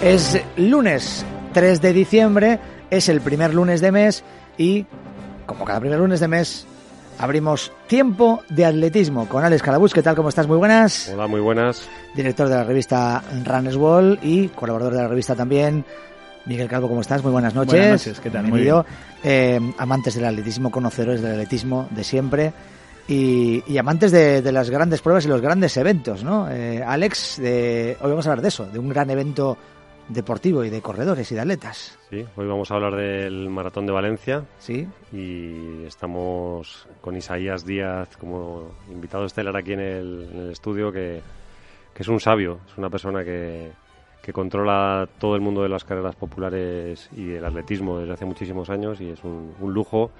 Es lunes 3 de diciembre, es el primer lunes de mes y, como cada primer lunes de mes, abrimos Tiempo de Atletismo con Alex Calabús. ¿Qué tal? ¿Cómo estás? Muy buenas. Hola, muy buenas. Director de la revista Runners World y colaborador de la revista también. Miguel Calvo, ¿cómo estás? Muy buenas noches. Buenas noches, ¿qué tal? Bienvenido. Muy bien. Amantes del atletismo, conocedores del atletismo de siempre y amantes de las grandes pruebas y los grandes eventos, ¿no? Alex, hoy vamos a hablar de eso, de un gran evento deportivo y de corredores y de atletas. Sí, hoy vamos a hablar del Maratón de Valencia. Sí. Y estamos con Isaías Díaz como invitado estelar aquí en el estudio, que es un sabio, es una persona que controla todo el mundo de las carreras populares y del atletismo desde hace muchísimos años, y es un lujo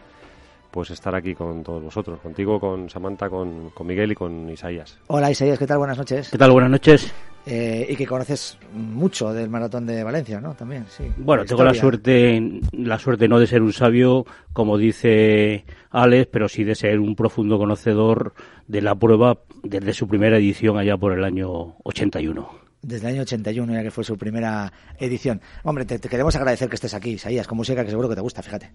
pues estar aquí con todos vosotros, contigo, con Samantha, con Miguel y con Isaías. Hola Isaías, ¿qué tal? Buenas noches. ¿Qué tal? Buenas noches. Y que conoces mucho del Maratón de Valencia, ¿no? También, sí. Bueno, tengo la suerte no de ser un sabio, como dice Alex, pero sí de ser un profundo conocedor de la prueba desde su primera edición allá por el año 81. Desde el año 81, ya que fue su primera edición. Hombre, te queremos agradecer que estés aquí, Isaías, con música que seguro que te gusta, fíjate.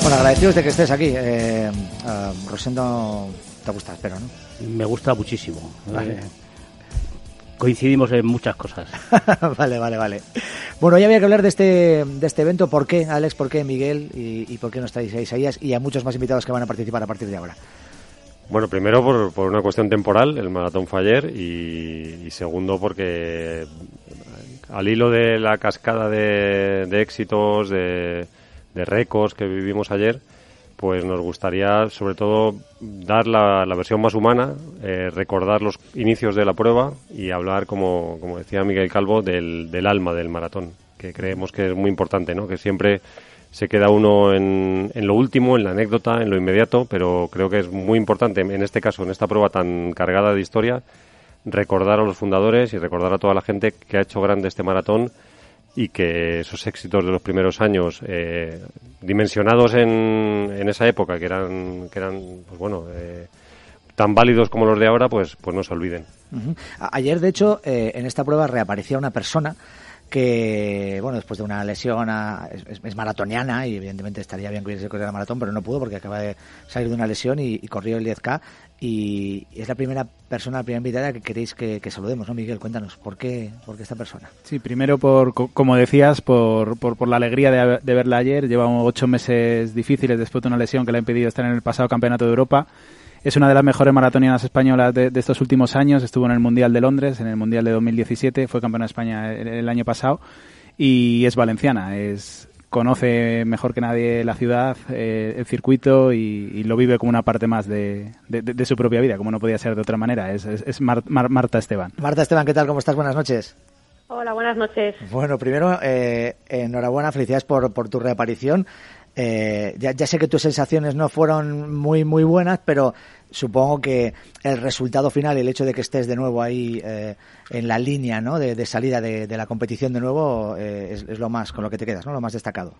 Bueno, agradecidos de que estés aquí. Rosendo, te gusta, espero, ¿no? Me gusta muchísimo. Vale. Coincidimos en muchas cosas. Vale. Bueno, ya había que hablar de este evento. ¿Por qué, Alex? ¿Por qué, Miguel? ¿Y por qué no estáis a Isaías? Y a muchos más invitados que van a participar a partir de ahora. Bueno, primero por una cuestión temporal, el maratón fue ayer, y segundo porque al hilo de la cascada de éxitos, de récords que vivimos ayer, pues nos gustaría sobre todo dar la versión más humana, recordar los inicios de la prueba y hablar, como decía Miguel Calvo, del alma del maratón, que creemos que es muy importante, ¿no? Que siempre se queda uno en lo último, en la anécdota, en lo inmediato, pero creo que es muy importante, en este caso, en esta prueba tan cargada de historia, recordar a los fundadores y recordar a toda la gente que ha hecho grande este maratón, y que esos éxitos de los primeros años, dimensionados en esa época, que eran pues bueno, tan válidos como los de ahora, pues no se olviden. Uh-huh. Ayer, de hecho, en esta prueba reaparecía una persona que, bueno, después de una lesión es maratoniana, y evidentemente estaría bien que hubiese corrido la maratón, pero no pudo porque acaba de salir de una lesión y corrió el 10K, y es la primera persona, la primera invitada que queréis que saludemos, ¿no, Miguel? Cuéntanos, ¿por qué esta persona? Sí, primero como decías, por la alegría de verla ayer. Llevamos 8 meses difíciles después de una lesión que le ha impedido estar en el pasado Campeonato de Europa. Es una de las mejores maratonianas españolas de estos últimos años. Estuvo en el Mundial de Londres, en el Mundial de 2017, fue campeona de España el año pasado, y es valenciana. Conoce mejor que nadie la ciudad, el circuito, y lo vive como una parte más de su propia vida, como no podía ser de otra manera. Es Marta Esteban. Marta Esteban, ¿qué tal? ¿Cómo estás? Buenas noches. Hola, buenas noches. Bueno, primero, enhorabuena, felicidades por tu reaparición. Ya sé que tus sensaciones no fueron muy buenas, pero supongo que el resultado final, el hecho de que estés de nuevo ahí en la línea, ¿no?, de salida de la competición de nuevo, es lo más con lo que te quedas, ¿no?, lo más destacado.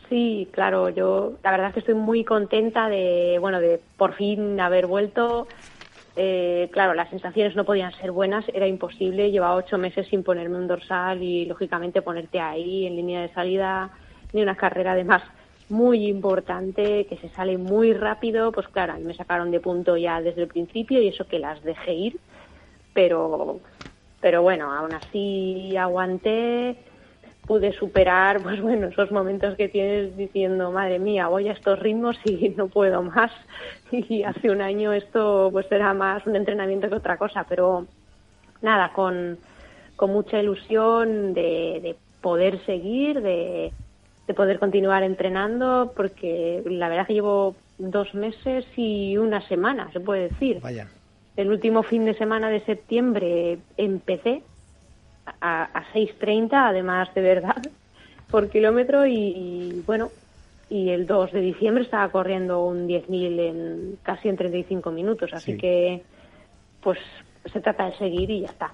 Sí, claro, yo la verdad es que estoy muy contenta de por fin haber vuelto. Claro, las sensaciones no podían ser buenas, era imposible. Llevaba 8 meses sin ponerme un dorsal y, lógicamente, ponerte ahí en línea de salida de una carrera, además, muy importante, que se sale muy rápido. Pues claro, a mí me sacaron de punto ya desde el principio, y eso que las dejé ir, pero bueno, aún así aguanté. Pude superar, pues bueno, esos momentos que tienes diciendo, madre mía, voy a estos ritmos y no puedo más. Y hace un año esto pues era más un entrenamiento que otra cosa, pero nada, con mucha ilusión de poder seguir, de poder continuar entrenando, porque la verdad es que llevo 2 meses y una semana, se puede decir. Vaya. El último fin de semana de septiembre empecé a 6:30, además de verdad, por kilómetro y bueno, y el 2 de diciembre estaba corriendo un 10.000 casi en 35 minutos, así que pues se trata de seguir y ya está.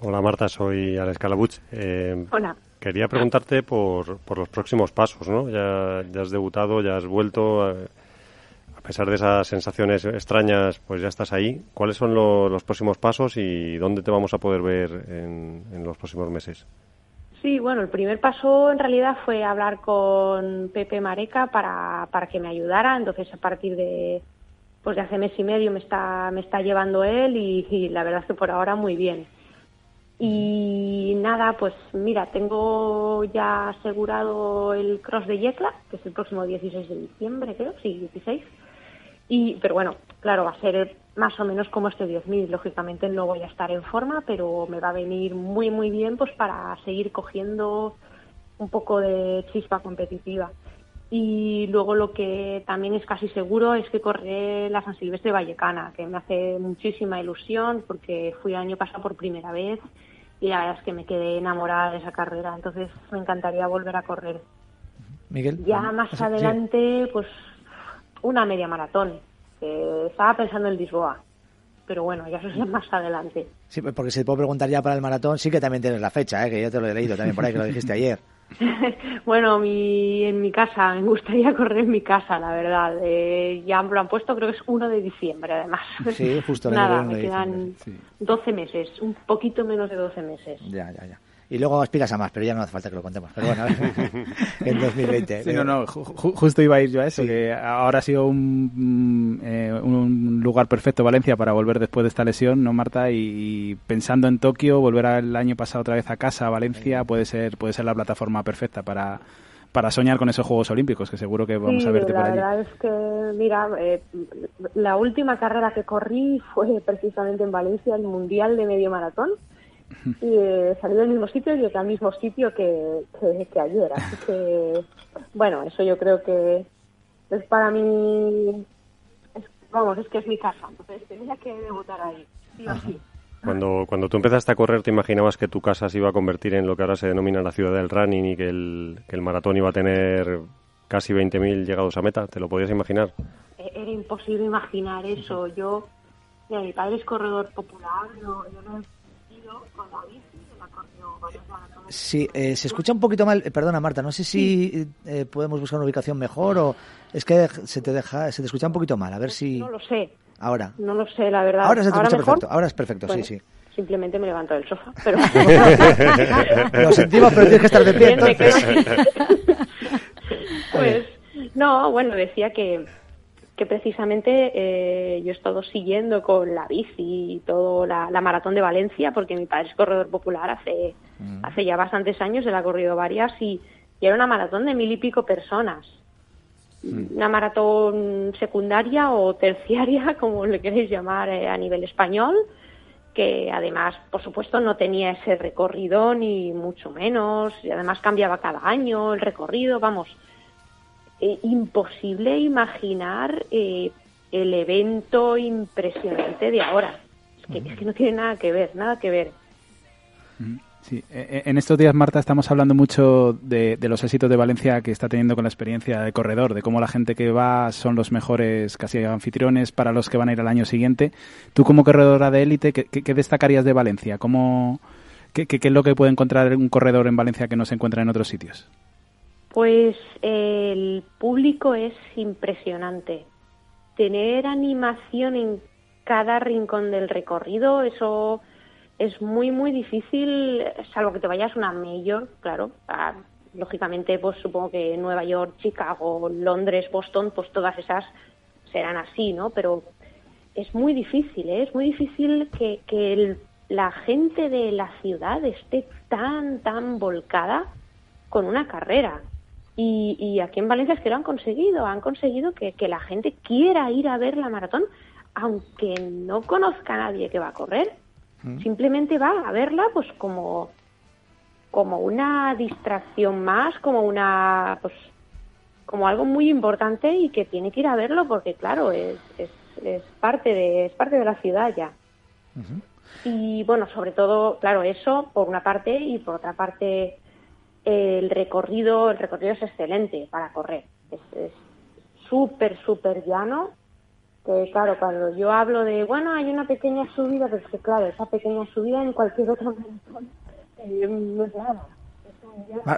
Hola Marta, soy Alex Calabuch. Hola. Quería preguntarte por los próximos pasos, ¿no? Ya has debutado, ya has vuelto, a pesar de esas sensaciones extrañas, pues ya estás ahí. ¿Cuáles son los próximos pasos y dónde te vamos a poder ver en los próximos meses? Sí, bueno, el primer paso en realidad fue hablar con Pepe Mareca para que me ayudara. Entonces, a partir de hace mes y medio me está llevando él y la verdad es que por ahora muy bien. Y nada, pues mira, tengo ya asegurado el Cross de Yecla, que es el próximo 16 de diciembre, creo, sí, 16. Pero bueno, claro, va a ser más o menos como este 10.000. Lógicamente no voy a estar en forma, pero me va a venir muy, muy bien pues para seguir cogiendo un poco de chispa competitiva. Y luego lo que también es casi seguro es que correré la San Silvestre Vallecana, que me hace muchísima ilusión porque fui el año pasado por primera vez y la verdad es que me quedé enamorada de esa carrera. Entonces me encantaría volver a correr. Miguel. Ya más adelante, pues una media maratón. Estaba pensando en Lisboa, pero bueno, ya eso es más adelante. Sí, porque si te puedo preguntar ya para el maratón, sí que también tienes la fecha, que yo te lo he leído también por ahí, que lo dijiste ayer. Bueno, en mi casa, me gustaría correr en mi casa, la verdad. Ya lo han puesto, creo que es 1 de diciembre, además. Sí, justo. Nada, me quedan 12 meses, un poquito menos de 12 meses. Ya. Y luego aspiras a más, pero ya no hace falta que lo contemos. Pero bueno, a ver, en 2020. Sí, justo iba a ir yo a eso, sí. Que ahora ha sido un lugar perfecto Valencia para volver después de esta lesión, ¿no, Marta? Y pensando en Tokio, volver el año pasado otra vez a casa, a Valencia, puede ser la plataforma perfecta para soñar con esos Juegos Olímpicos, que seguro que vamos a verte por allí. La verdad es que, mira, la última carrera que corrí fue precisamente en Valencia, el Mundial de Medio Maratón. Y salí del mismo sitio y al mismo sitio que ayer. Así que, bueno, eso yo creo que es para mí, es que es mi casa. Entonces tenía que debutar ahí, sí o sí. Cuando tú empezaste a correr, ¿te imaginabas que tu casa se iba a convertir en lo que ahora se denomina la ciudad del running y que el maratón iba a tener casi 20.000 llegados a meta? ¿Te lo podías imaginar? Era imposible imaginar eso. Mi padre es corredor popular, yo no con la bici, la corrió varios maratones. Sí, se escucha un poquito mal, perdona Marta, no sé si podemos buscar una ubicación mejor o es que se te escucha un poquito mal, a ver si... No lo sé. Ahora. No lo sé, la verdad. Ahora se te escucha mejor? Perfecto, ahora es perfecto, bueno, sí. Simplemente me levanto del sofá, pero... Lo sentimos, pero tienes que estar de pie, entonces. Pues, no, bueno, decía que precisamente yo he estado siguiendo con la bici y todo la maratón de Valencia, porque mi padre es corredor popular hace ya bastantes años, él ha corrido varias y era una maratón de 1.000 y pico personas. Una maratón secundaria o terciaria, como le queréis llamar a nivel español, que además, por supuesto, no tenía ese recorrido ni mucho menos, y además cambiaba cada año el recorrido, vamos... imposible imaginar el evento impresionante de ahora. Es que no tiene nada que ver. Sí. En estos días, Marta, estamos hablando mucho de los éxitos de Valencia que está teniendo con la experiencia de corredor, de cómo la gente que va son los mejores casi anfitriones para los que van a ir al año siguiente. Tú, como corredora de élite, ¿qué destacarías de Valencia? ¿Qué es lo que puede encontrar un corredor en Valencia que no se encuentra en otros sitios? Pues el público es impresionante. Tener animación en cada rincón del recorrido, eso es muy, muy difícil, salvo que te vayas a una major, claro. Lógicamente, pues supongo que Nueva York, Chicago, Londres, Boston, pues todas esas serán así, ¿no? Pero es muy difícil, ¿eh? Es muy difícil que la gente de la ciudad esté tan volcada con una carrera. Y aquí en Valencia es que lo han conseguido que la gente quiera ir a ver la maratón, aunque no conozca a nadie que va a correr. Simplemente va a verla pues como una distracción más, como como algo muy importante y que tiene que ir a verlo porque, claro, es parte de la ciudad ya. Uh-huh. Y bueno, sobre todo, claro, eso por una parte, y por otra parte el recorrido es excelente para correr. Es súper llano, que claro, cuando yo hablo de, bueno, hay una pequeña subida, pero es que claro, esa pequeña subida en cualquier otra maratón no es nada.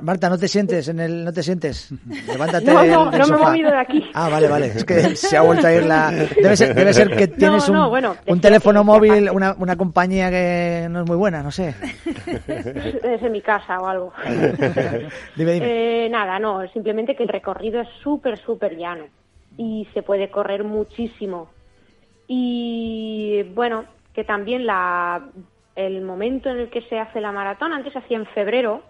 Marta, ¿no te sientes? Levántate no del me he sofá. movido de aquí. Ah, vale. Es que se ha vuelto a ir la... Debe ser que tienes un teléfono móvil, una compañía que no es muy buena, no sé. Es en mi casa o algo. Dime. Nada, no, simplemente que el recorrido es súper llano y se puede correr muchísimo. Y bueno, que también el momento en el que se hace la maratón, antes se hacía en febrero,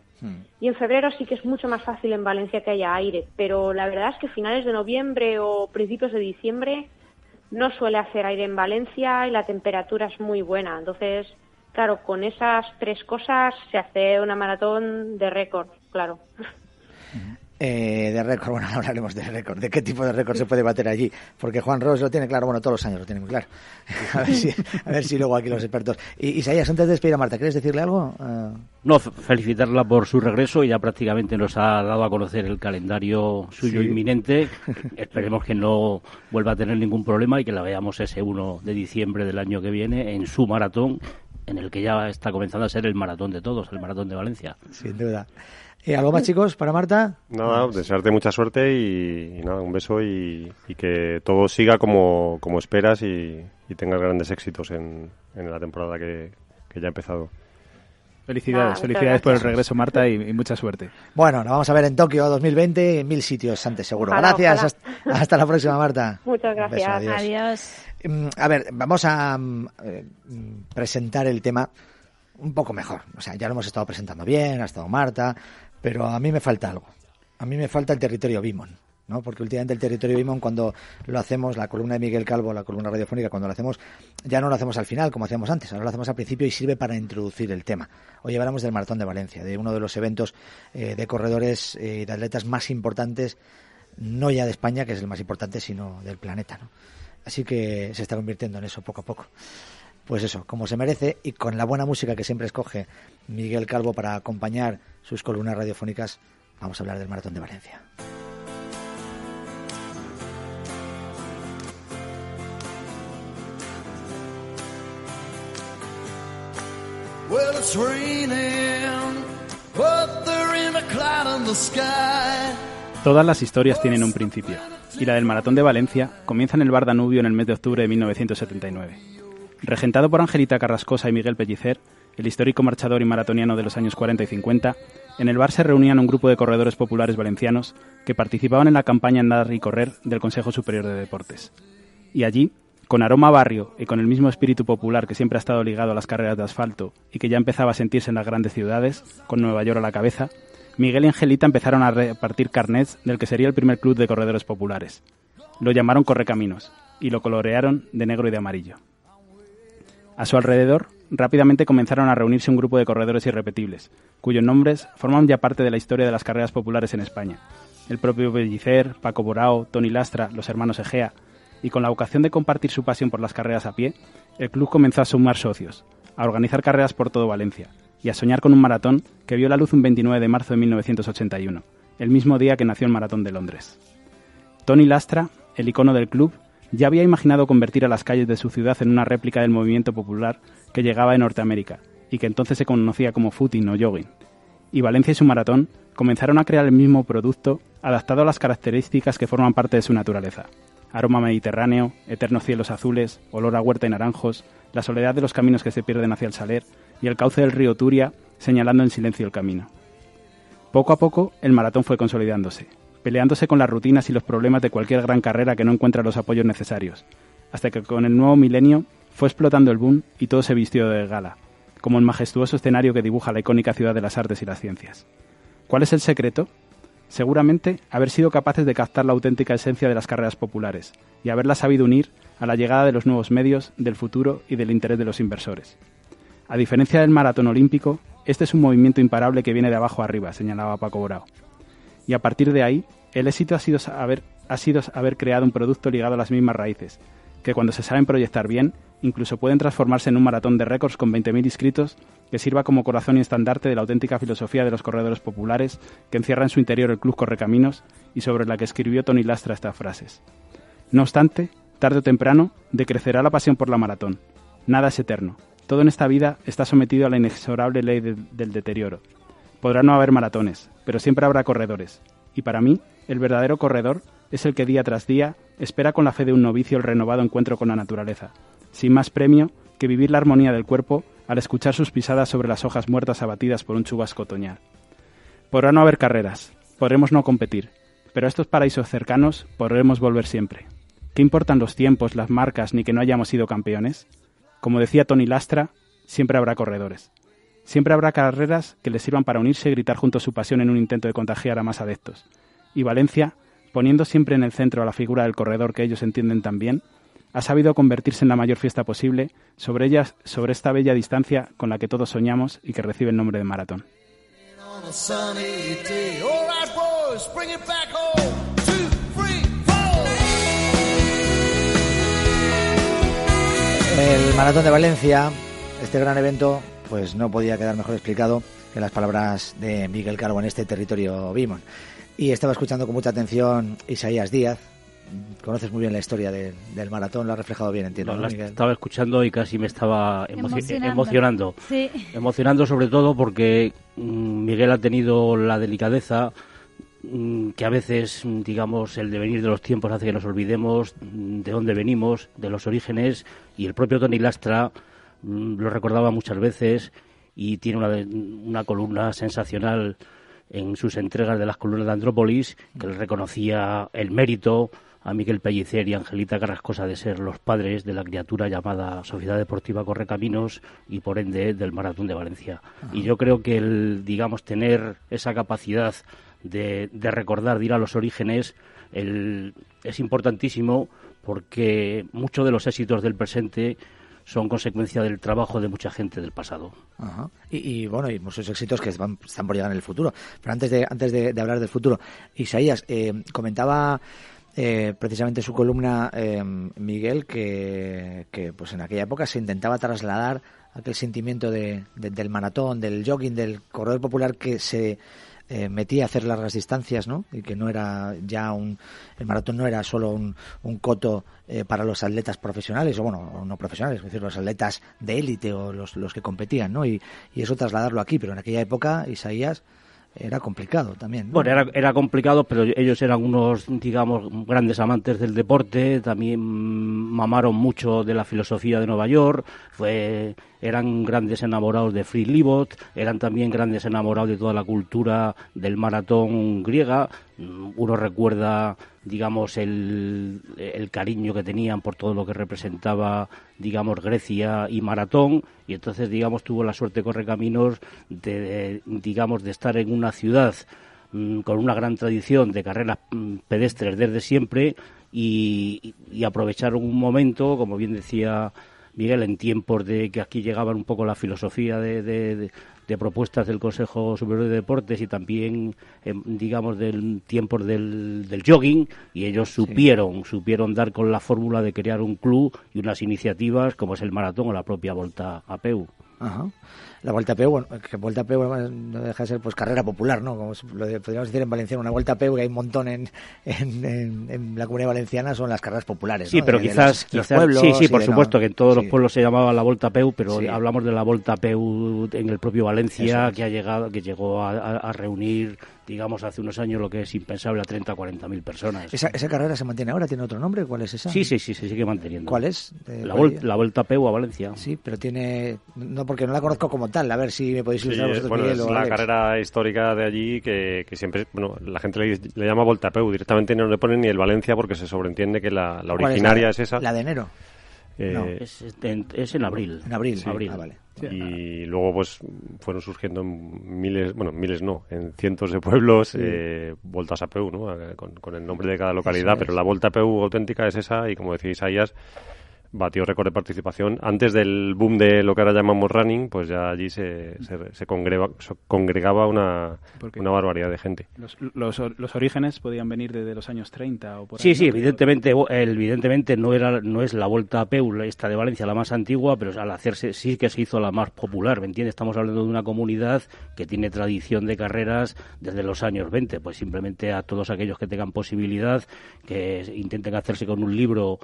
y en febrero sí que es mucho más fácil en Valencia que haya aire, pero la verdad es que finales de noviembre o principios de diciembre no suele hacer aire en Valencia y la temperatura es muy buena. Entonces, claro, con esas tres cosas se hace una maratón de récord, claro. De récord, bueno, hablaremos de récord, de qué tipo de récord se puede bater allí, porque Juan Ros lo tiene claro, bueno, todos los años lo tiene muy claro. A ver si luego aquí los expertos. Isaías, antes de despedir a Marta, ¿quieres decirle algo? No, felicitarla por su regreso, y ya prácticamente nos ha dado a conocer el calendario suyo inminente. Esperemos que no vuelva a tener ningún problema y que la veamos ese 1 de diciembre del año que viene en su maratón, en el que ya está comenzando a ser el maratón de todos, el maratón de Valencia. Sin duda. ¿Algo más, chicos, para Marta? Nada, desearte mucha suerte y nada, un beso y que todo siga como esperas y tengas grandes éxitos en la temporada que ya ha empezado. Felicidades por el regreso, Marta, y mucha suerte. Bueno, nos vamos a ver en Tokio 2020 en 1000 sitios antes, seguro. Gracias, hasta la próxima, Marta. Muchas gracias. Beso, adiós. A ver, vamos a presentar el tema un poco mejor. O sea, ya lo hemos estado presentando bien, ha estado Marta, pero a mí me falta algo. A mí me falta el territorio Bimon, ¿no? Porque últimamente el territorio Bimon, cuando lo hacemos, la columna de Miguel Calvo, la columna radiofónica, cuando lo hacemos, ya no lo hacemos al final, como hacíamos antes, ahora lo hacemos al principio y sirve para introducir el tema. Hoy hablamos del Maratón de Valencia, de uno de los eventos de corredores y de atletas más importantes, no ya de España, que es el más importante, sino del planeta, ¿no? Así que se está convirtiendo en eso poco a poco. Pues eso, como se merece, y con la buena música que siempre escoge Miguel Calvo para acompañar sus columnas radiofónicas, vamos a hablar del Maratón de Valencia. Well, it's raining, but there ain't a cloud in the sky. Todas las historias tienen un principio, y la del Maratón de Valencia comienza en el Bar Danubio en el mes de octubre de 1979. Regentado por Angelita Carrascosa y Miguel Pellicer, el histórico marchador y maratoniano de los años 40 y 50, en el bar se reunían un grupo de corredores populares valencianos que participaban en la campaña Andar y Correr del Consejo Superior de Deportes. Y allí, con aroma a barrio y con el mismo espíritu popular que siempre ha estado ligado a las carreras de asfalto y que ya empezaba a sentirse en las grandes ciudades, con Nueva York a la cabeza, Miguel y Angelita empezaron a repartir carnets del que sería el primer club de corredores populares. Lo llamaron Correcaminos y lo colorearon de negro y de amarillo. A su alrededor, rápidamente comenzaron a reunirse un grupo de corredores irrepetibles, cuyos nombres forman ya parte de la historia de las carreras populares en España. El propio Pellicer, Paco Borao, Toni Lastra, los hermanos Egea, y con la ocasión de compartir su pasión por las carreras a pie, el club comenzó a sumar socios, a organizar carreras por todo Valencia y a soñar con un maratón que vio la luz un 29 de marzo de 1981, el mismo día que nació el Maratón de Londres. Toni Lastra, el icono del club, ya había imaginado convertir a las calles de su ciudad en una réplica del movimiento popular que llegaba de Norteamérica y que entonces se conocía como footing o jogging. Y Valencia y su maratón comenzaron a crear el mismo producto adaptado a las características que forman parte de su naturaleza. Aroma mediterráneo, eternos cielos azules, olor a huerta y naranjos, la soledad de los caminos que se pierden hacia el Saler y el cauce del río Turia señalando en silencio el camino. Poco a poco el maratón fue consolidándose, peleándose con las rutinas y los problemas de cualquier gran carrera que no encuentra los apoyos necesarios, hasta que con el nuevo milenio fue explotando el boom y todo se vistió de gala, como el majestuoso escenario que dibuja la icónica ciudad de las artes y las ciencias. ¿Cuál es el secreto? Seguramente haber sido capaces de captar la auténtica esencia de las carreras populares y haberla sabido unir a la llegada de los nuevos medios, del futuro y del interés de los inversores. A diferencia del maratón olímpico, este es un movimiento imparable que viene de abajo a arriba, señalaba Paco Borao. Y a partir de ahí, El éxito ha sido haber creado un producto ligado a las mismas raíces, que cuando se saben proyectar bien, incluso pueden transformarse en un maratón de récords con 20.000 inscritos que sirva como corazón y estandarte de la auténtica filosofía de los corredores populares que encierra en su interior el Club Correcaminos y sobre la que escribió Toni Lastra estas frases. No obstante, tarde o temprano, decrecerá la pasión por la maratón. Nada es eterno. Todo en esta vida está sometido a la inexorable ley del deterioro. Podrá no haber maratones, pero siempre habrá corredores. Y para mí, el verdadero corredor es el que día tras día espera con la fe de un novicio el renovado encuentro con la naturaleza, sin más premio que vivir la armonía del cuerpo al escuchar sus pisadas sobre las hojas muertas abatidas por un chubasco otoñal. Podrá no haber carreras, podremos no competir, pero a estos paraísos cercanos podremos volver siempre. ¿Qué importan los tiempos, las marcas, ni que no hayamos sido campeones? Como decía Toni Lastra, siempre habrá corredores. Siempre habrá carreras que les sirvan para unirse y gritar juntos su pasión en un intento de contagiar a más adeptos. Y Valencia, poniendo siempre en el centro a la figura del corredor que ellos entienden tan bien, ha sabido convertirse en la mayor fiesta posible sobre esta bella distancia con la que todos soñamos y que recibe el nombre de maratón. El Maratón de Valencia, este gran evento, pues no podía quedar mejor explicado que las palabras de Miguel Calvo en este territorio Vimon. Y estaba escuchando con mucha atención Isaías Díaz. Conoces muy bien la historia del maratón, lo ha reflejado bien, entiendo. ¿No, Miguel? Estaba escuchando y casi me estaba emocionando. Sí. Emocionando sobre todo porque Miguel ha tenido la delicadeza que a veces, digamos, el devenir de los tiempos hace que nos olvidemos de dónde venimos, de los orígenes, y el propio Toni Lastra lo recordaba muchas veces y tiene una columna sensacional en sus entregas de las columnas de Andrópolis, que le reconocía el mérito a Miquel Pellicer y Angelita Carrascosa de ser los padres de la criatura llamada Sociedad Deportiva Correcaminos y por ende del Maratón de Valencia. Y yo creo que tener esa capacidad de recordar, de ir a los orígenes, es importantísimo porque muchos de los éxitos del presente son consecuencia del trabajo de mucha gente del pasado. Ajá. Y bueno, y muchos éxitos que están por llegar en el futuro. Pero antes de hablar del futuro, Isaías, comentaba precisamente su columna Miguel que pues en aquella época se intentaba trasladar aquel sentimiento del maratón, del jogging, del corredor popular que se metía a hacer largas distancias, ¿no? Y que no era ya el maratón no era solo un coto para los atletas profesionales, o no profesionales, es decir, los atletas de élite o los que competían, ¿no? Y eso trasladarlo aquí, pero en aquella época, Isaías, era complicado también, ¿no? Bueno, era complicado, pero ellos eran unos, digamos, grandes amantes del deporte, también mamaron mucho de la filosofía de Nueva York, eran grandes enamorados de Fritz Libot, eran también grandes enamorados de toda la cultura del maratón griega. Uno recuerda, digamos, el cariño que tenían por todo lo que representaba, digamos, Grecia y maratón, y entonces, digamos, tuvo la suerte Correcaminos de estar en una ciudad con una gran tradición de carreras pedestres desde siempre y aprovecharon un momento, como bien decía Miguel, en tiempos de que aquí llegaban un poco la filosofía de propuestas del Consejo Superior de Deportes y también, digamos, del tiempos del jogging, y ellos supieron dar con la fórmula de crear un club y unas iniciativas como es el maratón o la propia Volta a Peu. Ajá. La Volta a Peu, bueno, que Volta a Peu no deja de ser pues carrera popular, ¿no? Como podríamos decir en valenciano, una Volta a Peu que hay un montón en la Comunidad Valenciana son las carreras populares, sí, ¿no? pero quizás pueblos, sí, por supuesto que en todos los pueblos se llamaba la Volta a Peu, pero hablamos de la Volta a Peu en el propio Valencia, que llegó a reunir, digamos, hace unos años lo que es impensable a 30 o 40.000 personas. ¿Esa carrera se mantiene ahora? ¿Tiene otro nombre? ¿Cuál es esa? Sí, se sigue manteniendo. ¿Cuál es? La Volta a Peu a Valencia. Sí, pero tiene... No, porque no la conozco como tal. A ver si me podéis ilustrar vosotros, bueno, Miguel, es o la Alex. carrera histórica de allí que siempre... Bueno, la gente le llama Volta a Peu. Directamente no le ponen ni el Valencia porque se sobreentiende que la originaria es esa. ¿La de enero? No, es en abril. En abril, sí. Abril. Ah, vale. Y luego pues fueron surgiendo en cientos de pueblos Voltas a Peu, ¿no? Con el nombre de cada localidad, pero la Volta a Peu auténtica es esa, y como decía Isaías, batió récord de participación. Antes del boom de lo que ahora llamamos running, pues ya allí se congregaba una barbaridad de gente. Los orígenes podían venir desde los años 30 o por ahí. Sí, sí, evidentemente no es la Volta a Peu, esta de Valencia, la más antigua, pero al hacerse sí que se hizo la más popular, ¿me entiendes? Estamos hablando de una comunidad que tiene tradición de carreras desde los años 20, pues simplemente a todos aquellos que tengan posibilidad, que intenten hacerse con un libro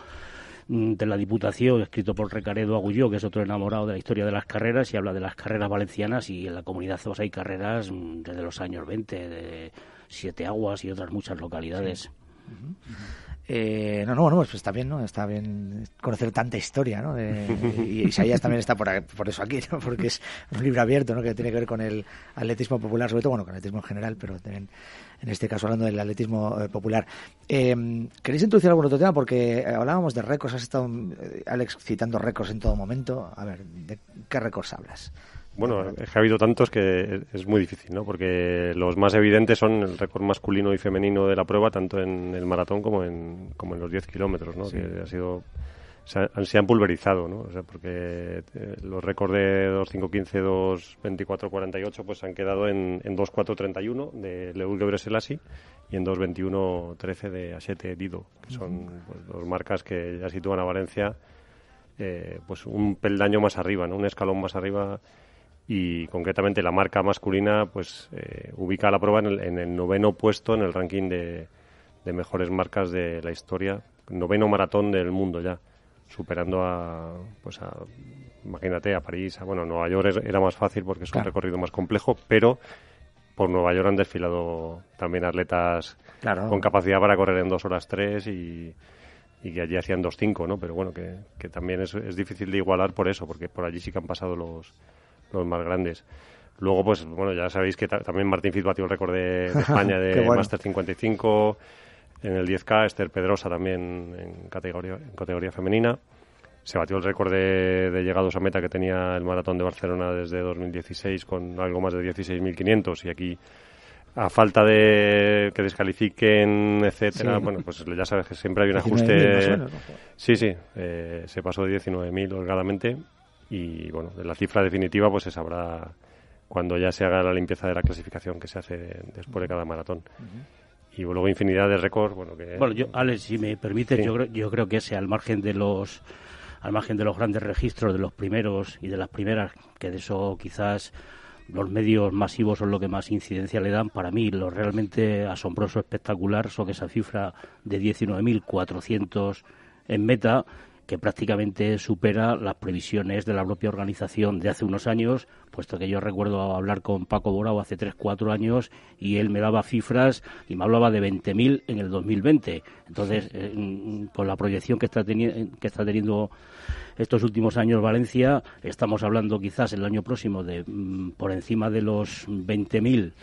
de la Diputación, escrito por Recaredo Agulló, que es otro enamorado de la historia de las carreras, y habla de las carreras valencianas, y en la comunidad pues hay carreras desde los años 20, de Siete Aguas y otras muchas localidades. Sí. Bueno, pues está bien, ¿no? Está bien conocer tanta historia, ¿no? Y Isaías también está por eso aquí, ¿no? Porque es un libro abierto, ¿no? Que tiene que ver con el atletismo popular, sobre todo, bueno, con el atletismo en general, pero también en este caso hablando del atletismo popular. ¿Queréis introducir algún otro tema? Porque hablábamos de récords, has estado, Alex, citando récords en todo momento. A ver, ¿de qué récords hablas? Bueno, es que ha habido tantos que es muy difícil, ¿no? Porque los más evidentes son el récord masculino y femenino de la prueba, tanto en el maratón como en los 10 kilómetros, ¿no? Sí. Que se han pulverizado, ¿no? O sea, porque los récords de 2.5.15, 2.24.48 pues han quedado en 2.4.31 de Leul Gebrselassie y en 2.21.13 de Ashete Dido, que son pues, dos marcas que ya sitúan a Valencia pues un peldaño más arriba, ¿no? Un escalón más arriba. Y concretamente la marca masculina pues ubica a la prueba en el 9º puesto en el ranking de mejores marcas de la historia, 9º maratón del mundo ya, superando imagínate, a París, Nueva York era más fácil porque es un recorrido más complejo, pero por Nueva York han desfilado también atletas con capacidad para correr en 2 horas 3 y que allí hacían 2.5, ¿no? Pero bueno, que también es difícil de igualar por eso, porque por allí sí que han pasado los más grandes. Luego, pues bueno, ya sabéis que también Martín Fitz batió el récord de España de Máster 55, en el 10K, Esther Pedrosa también en categoría femenina. Se batió el récord de llegados a meta que tenía el Maratón de Barcelona desde 2016 con algo más de 16.500 y aquí, a falta de que descalifiquen, etcétera, bueno, pues ya sabes que siempre hay un ajuste. Sí, se pasó de 19.000 holgadamente. Y bueno, de la cifra definitiva pues se sabrá cuando ya se haga la limpieza de la clasificación que se hace después de cada maratón. Y luego infinidad de récords. Bueno, Alex, si me permites, sí. yo creo que ese al margen de los grandes registros de los primeros y de las primeras, que de eso quizás los medios masivos son lo que más incidencia le dan, para mí lo realmente asombroso, espectacular, son esa cifra de 19.400 en meta, que prácticamente supera las previsiones de la propia organización de hace unos años, puesto que yo recuerdo hablar con Paco Borao hace 3-4 años y él me daba cifras y me hablaba de 20.000 en el 2020. Entonces, por la proyección que está teniendo estos últimos años Valencia, estamos hablando quizás el año próximo de por encima de los 20.000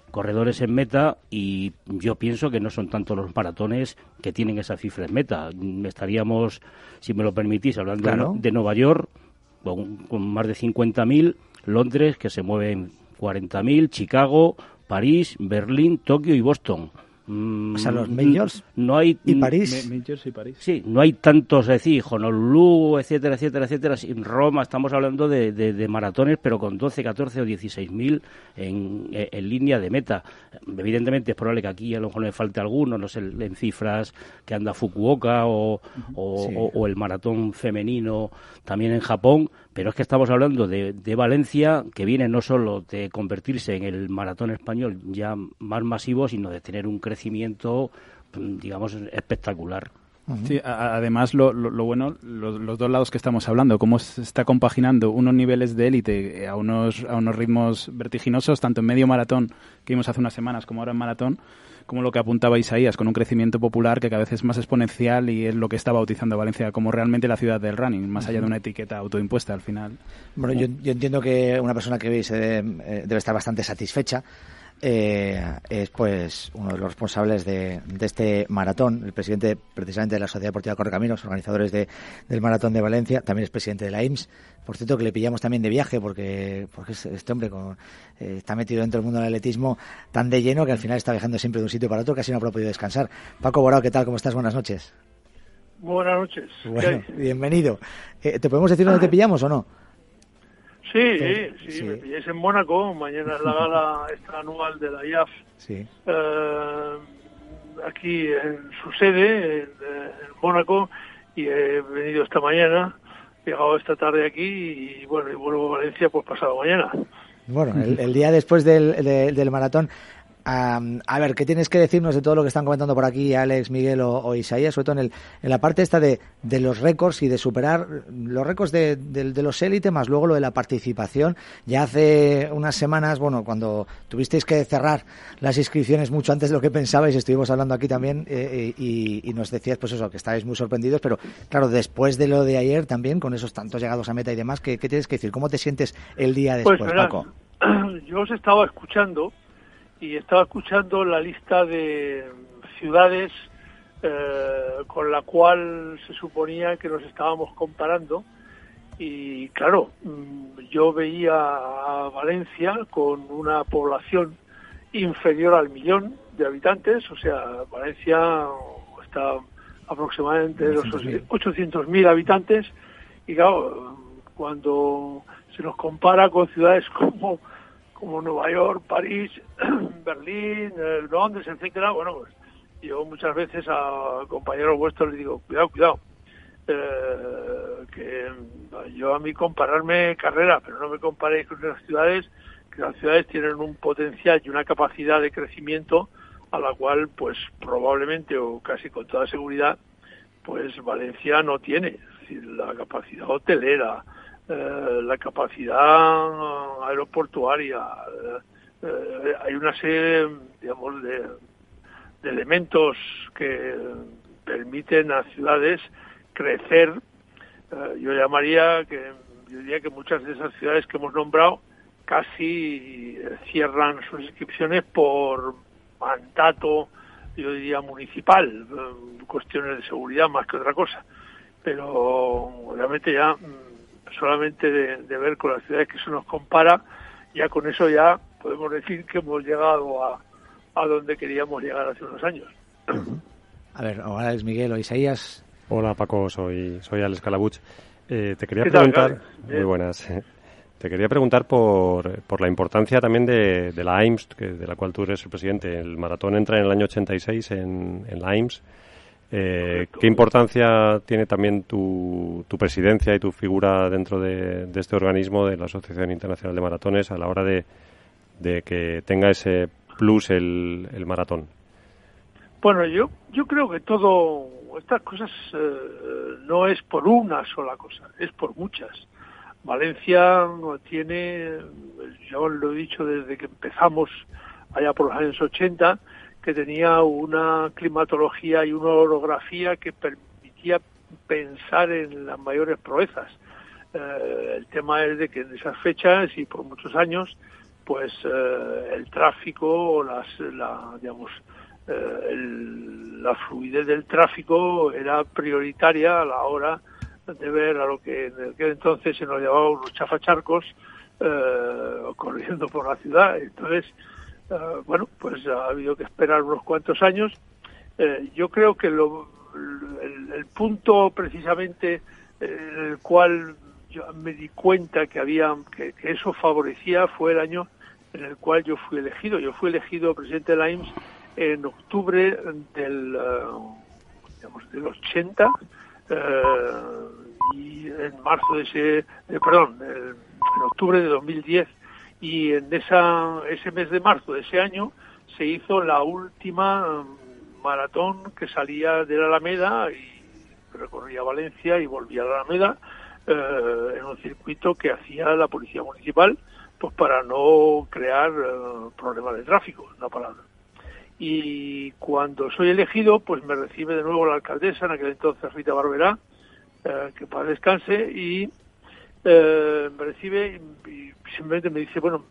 corredores en meta, y yo pienso que no son tanto los maratones que tienen esa cifra en meta. Estaríamos, si me lo permitís, hablando de Nueva York con más de 50.000, Londres que se mueven 40.000, Chicago, París, Berlín, Tokio y Boston. O sea, los majors no hay, y París. Majors y París. Sí, no hay tantos, es decir, Honolulu, etcétera. En Roma estamos hablando de maratones, pero con 12, 14 o 16.000 en línea de meta. Evidentemente es probable que aquí a lo mejor me falte alguno, no sé, en cifras que anda Fukuoka o el maratón femenino también en Japón, pero es que estamos hablando de Valencia, que viene no solo de convertirse en el maratón español ya más masivo, sino de tener un crecimiento, digamos, espectacular. Sí, además lo bueno, los dos lados que estamos hablando, cómo se está compaginando unos niveles de élite a unos ritmos vertiginosos, tanto en medio maratón que vimos hace unas semanas como ahora en maratón, como lo que apuntaba Isaías, con un crecimiento popular que cada vez es más exponencial y es lo que está bautizando a Valencia como realmente la ciudad del running, más allá de una etiqueta autoimpuesta al final. Bueno, yo entiendo que una persona que veis debe estar bastante satisfecha. Es pues uno de los responsables de este maratón, el presidente precisamente de la Sociedad Deportiva Correcaminos, organizadores del Maratón de Valencia, también es presidente de la IMS. Por cierto, que le pillamos también de viaje porque este hombre está metido dentro del mundo del atletismo tan de lleno que al final está viajando siempre de un sitio para otro, casi no ha podido descansar. Paco Borao, ¿qué tal? ¿Cómo estás? Buenas noches. Buenas noches. Bueno, bienvenido. ¿Te podemos decir dónde te pillamos o no? Sí, me pilláis en Mónaco. Mañana es la gala esta anual de la IAF. Sí. Aquí en su sede, en Mónaco, y he venido esta mañana, he llegado esta tarde aquí y bueno, y vuelvo a Valencia pues pasado mañana. Bueno, el día después del maratón. A ver, ¿qué tienes que decirnos de todo lo que están comentando por aquí Alex, Miguel o Isaías, sobre todo en la parte esta de los récords y de superar los récords de los élite, más luego lo de la participación? Ya hace unas semanas, bueno, cuando tuvisteis que cerrar las inscripciones mucho antes de lo que pensabais, estuvimos hablando aquí también y nos decías pues eso, que estabais muy sorprendidos, pero claro, después de lo de ayer también, con esos tantos llegados a meta y demás, ¿qué tienes que decir? ¿Cómo te sientes el día después, pues, verás, Paco? Yo os estaba escuchando la lista de ciudades con la cual se suponía que nos estábamos comparando y claro, yo veía a Valencia con una población inferior al 1.000.000 de habitantes, o sea, Valencia está aproximadamente los 800.000 habitantes y claro, cuando se nos compara con ciudades como Nueva York, París, Berlín, Londres, etcétera, bueno, pues yo muchas veces a compañeros vuestros les digo, cuidado, que yo a mí compararme carrera, pero no me comparéis con las ciudades, que las ciudades tienen un potencial y una capacidad de crecimiento a la cual, pues probablemente o casi con toda seguridad, pues Valencia no tiene, es decir, la capacidad hotelera, la capacidad aeroportuaria, hay una serie, digamos, de elementos que permiten a ciudades crecer. Yo diría que muchas de esas ciudades que hemos nombrado casi cierran sus inscripciones por mandato, yo diría municipal, cuestiones de seguridad más que otra cosa, pero realmente ya solamente de ver con las ciudades que se nos compara, ya con eso ya podemos decir que hemos llegado a donde queríamos llegar hace unos años. A ver, ahora es Miguel o Isaías. Hola Paco, soy Alex Calabuch. Te quería preguntar, muy buenas. Te quería preguntar por la importancia también de la AIMS, de la cual tú eres el presidente. El maratón entra en el año 86 en la AIMS. ¿Qué importancia tiene también tu presidencia y tu figura dentro de este organismo, de la Asociación Internacional de Maratones, a la hora de que tenga ese plus el maratón? Bueno, yo creo que todo estas cosas no es por una sola cosa, es por muchas. Valencia tiene, yo lo he dicho desde que empezamos allá por los años 80, que tenía una climatología y una orografía que permitía pensar en las mayores proezas. El tema es de que en esas fechas y por muchos años, pues el tráfico, la fluidez del tráfico era prioritaria a la hora de ver a lo que en aquel entonces se nos llamaba los chafacharcos corriendo por la ciudad. Entonces, bueno, pues ha habido que esperar unos cuantos años. Yo creo que el punto precisamente en el cual yo me di cuenta que eso favorecía fue el año en el cual yo fui elegido. Yo fui elegido presidente de la IMSS en octubre del 80 y en marzo en octubre de 2010, y en ese mes de marzo de ese año se hizo la última maratón que salía de la Alameda y recorría Valencia y volvía a la Alameda en un circuito que hacía la Policía Municipal, pues para no crear problemas de tráfico, una palabra. Y cuando soy elegido, pues me recibe de nuevo la alcaldesa, en aquel entonces Rita Barberá, que para descanse, y me recibe y simplemente me dice, bueno,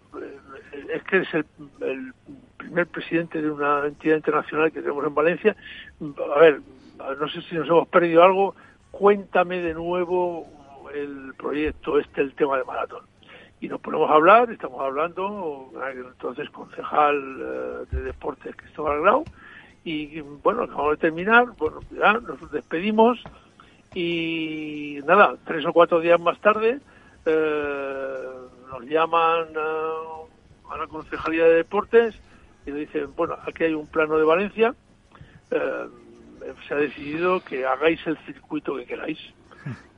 es que eres el primer presidente de una entidad internacional que tenemos en Valencia. A ver, no sé si nos hemos perdido algo, cuéntame de nuevo el proyecto el tema de maratón. Y nos ponemos a hablar, estamos hablando, entonces concejal de deportes Cristóbal Grau, Y bueno, acabamos de terminar, bueno, ya nos despedimos y nada, 3 o 4 días más tarde nos llaman a la Concejalía de Deportes y nos dicen, bueno, aquí hay un plano de Valencia, se ha decidido que hagáis el circuito que queráis.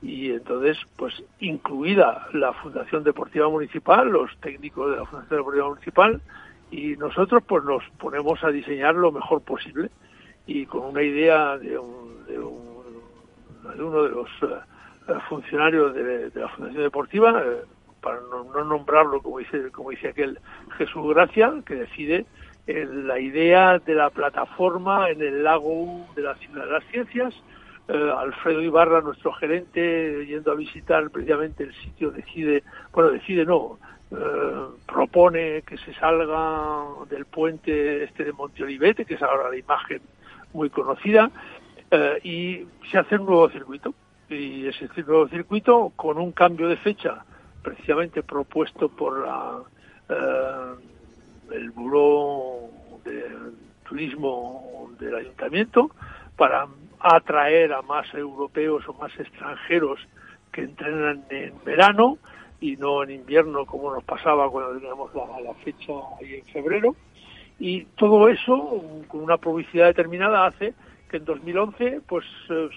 Y entonces, pues incluida la Fundación Deportiva Municipal, los técnicos de la Fundación Deportiva Municipal, y nosotros pues nos ponemos a diseñar lo mejor posible y con una idea de uno de los funcionarios de la Fundación Deportiva, para no nombrarlo como dice aquel Jesús Gracia, que decide la idea de la plataforma en el lago de la Ciudad de las Ciencias. Alfredo Ibarra, nuestro gerente, yendo a visitar precisamente el sitio, propone que se salga del puente de Monte Olivete, que es ahora la imagen muy conocida, y se hace un nuevo circuito. Y ese nuevo circuito, con un cambio de fecha, precisamente propuesto por el Buró de Turismo del Ayuntamiento, para atraer a más europeos o más extranjeros que entrenan en verano y no en invierno, como nos pasaba cuando teníamos la fecha ahí en febrero. Y todo eso, con una publicidad determinada, hace que en 2011 pues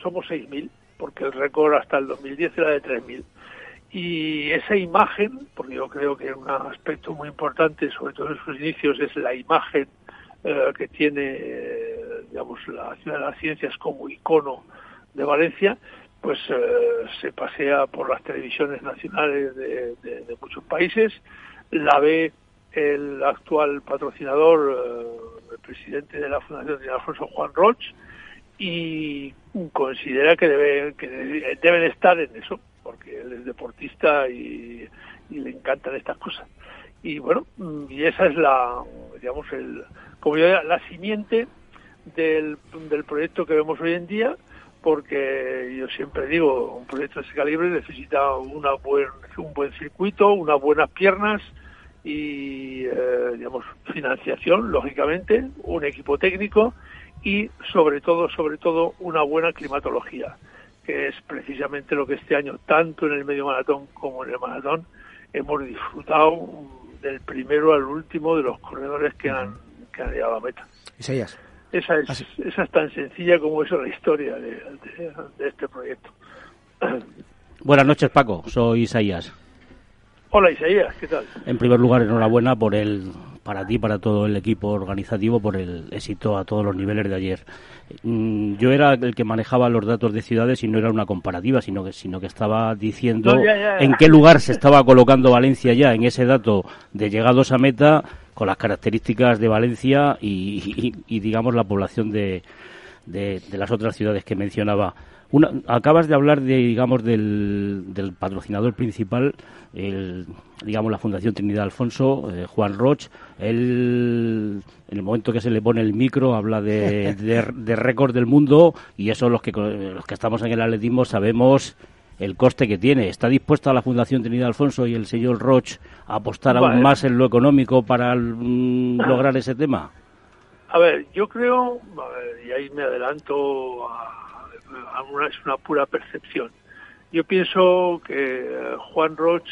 somos 6.000, porque el récord hasta el 2010 era de 3.000. Y esa imagen, porque yo creo que un aspecto muy importante, sobre todo en sus inicios, es la imagen que tiene, la Ciudad de las Ciencias como icono de Valencia, pues se pasea por las televisiones nacionales de muchos países, la ve el actual patrocinador, el presidente de la Fundación de Alfonso, Juan Roch, y considera que deben estar en eso, porque él es deportista y le encantan estas cosas. Y bueno, y esa es la simiente del proyecto que vemos hoy en día, porque yo siempre digo, un proyecto de ese calibre necesita un buen circuito, unas buenas piernas y financiación, lógicamente, un equipo técnico y sobre todo una buena climatología, que es precisamente lo que este año, tanto en el medio maratón como en el maratón, hemos disfrutado del primero al último de los corredores que han llegado a la meta. Isaías. Esa es tan sencilla como eso la historia de este proyecto. Buenas noches, Paco. Soy Isaías. Hola, Isaías. ¿Qué tal? En primer lugar, enhorabuena para ti, para todo el equipo organizativo, por el éxito a todos los niveles de ayer. Yo era el que manejaba los datos de ciudades y no era una comparativa, sino que estaba diciendo en qué lugar se estaba colocando Valencia ya en ese dato de llegados a meta, con las características de Valencia y digamos la población de las otras ciudades que mencionaba. Acabas de hablar del patrocinador principal, la Fundación Trinidad Alfonso, Juan Roch. Él, en el momento que se le pone el micro, habla de récord del mundo, y eso los que estamos en el atletismo sabemos el coste que tiene. ¿Está dispuesta la Fundación Trinidad Alfonso y el señor Roch a apostar aún más en lo económico para lograr ese tema? A ver, yo creo, y ahí me adelanto es una pura percepción. Yo pienso que Juan Roch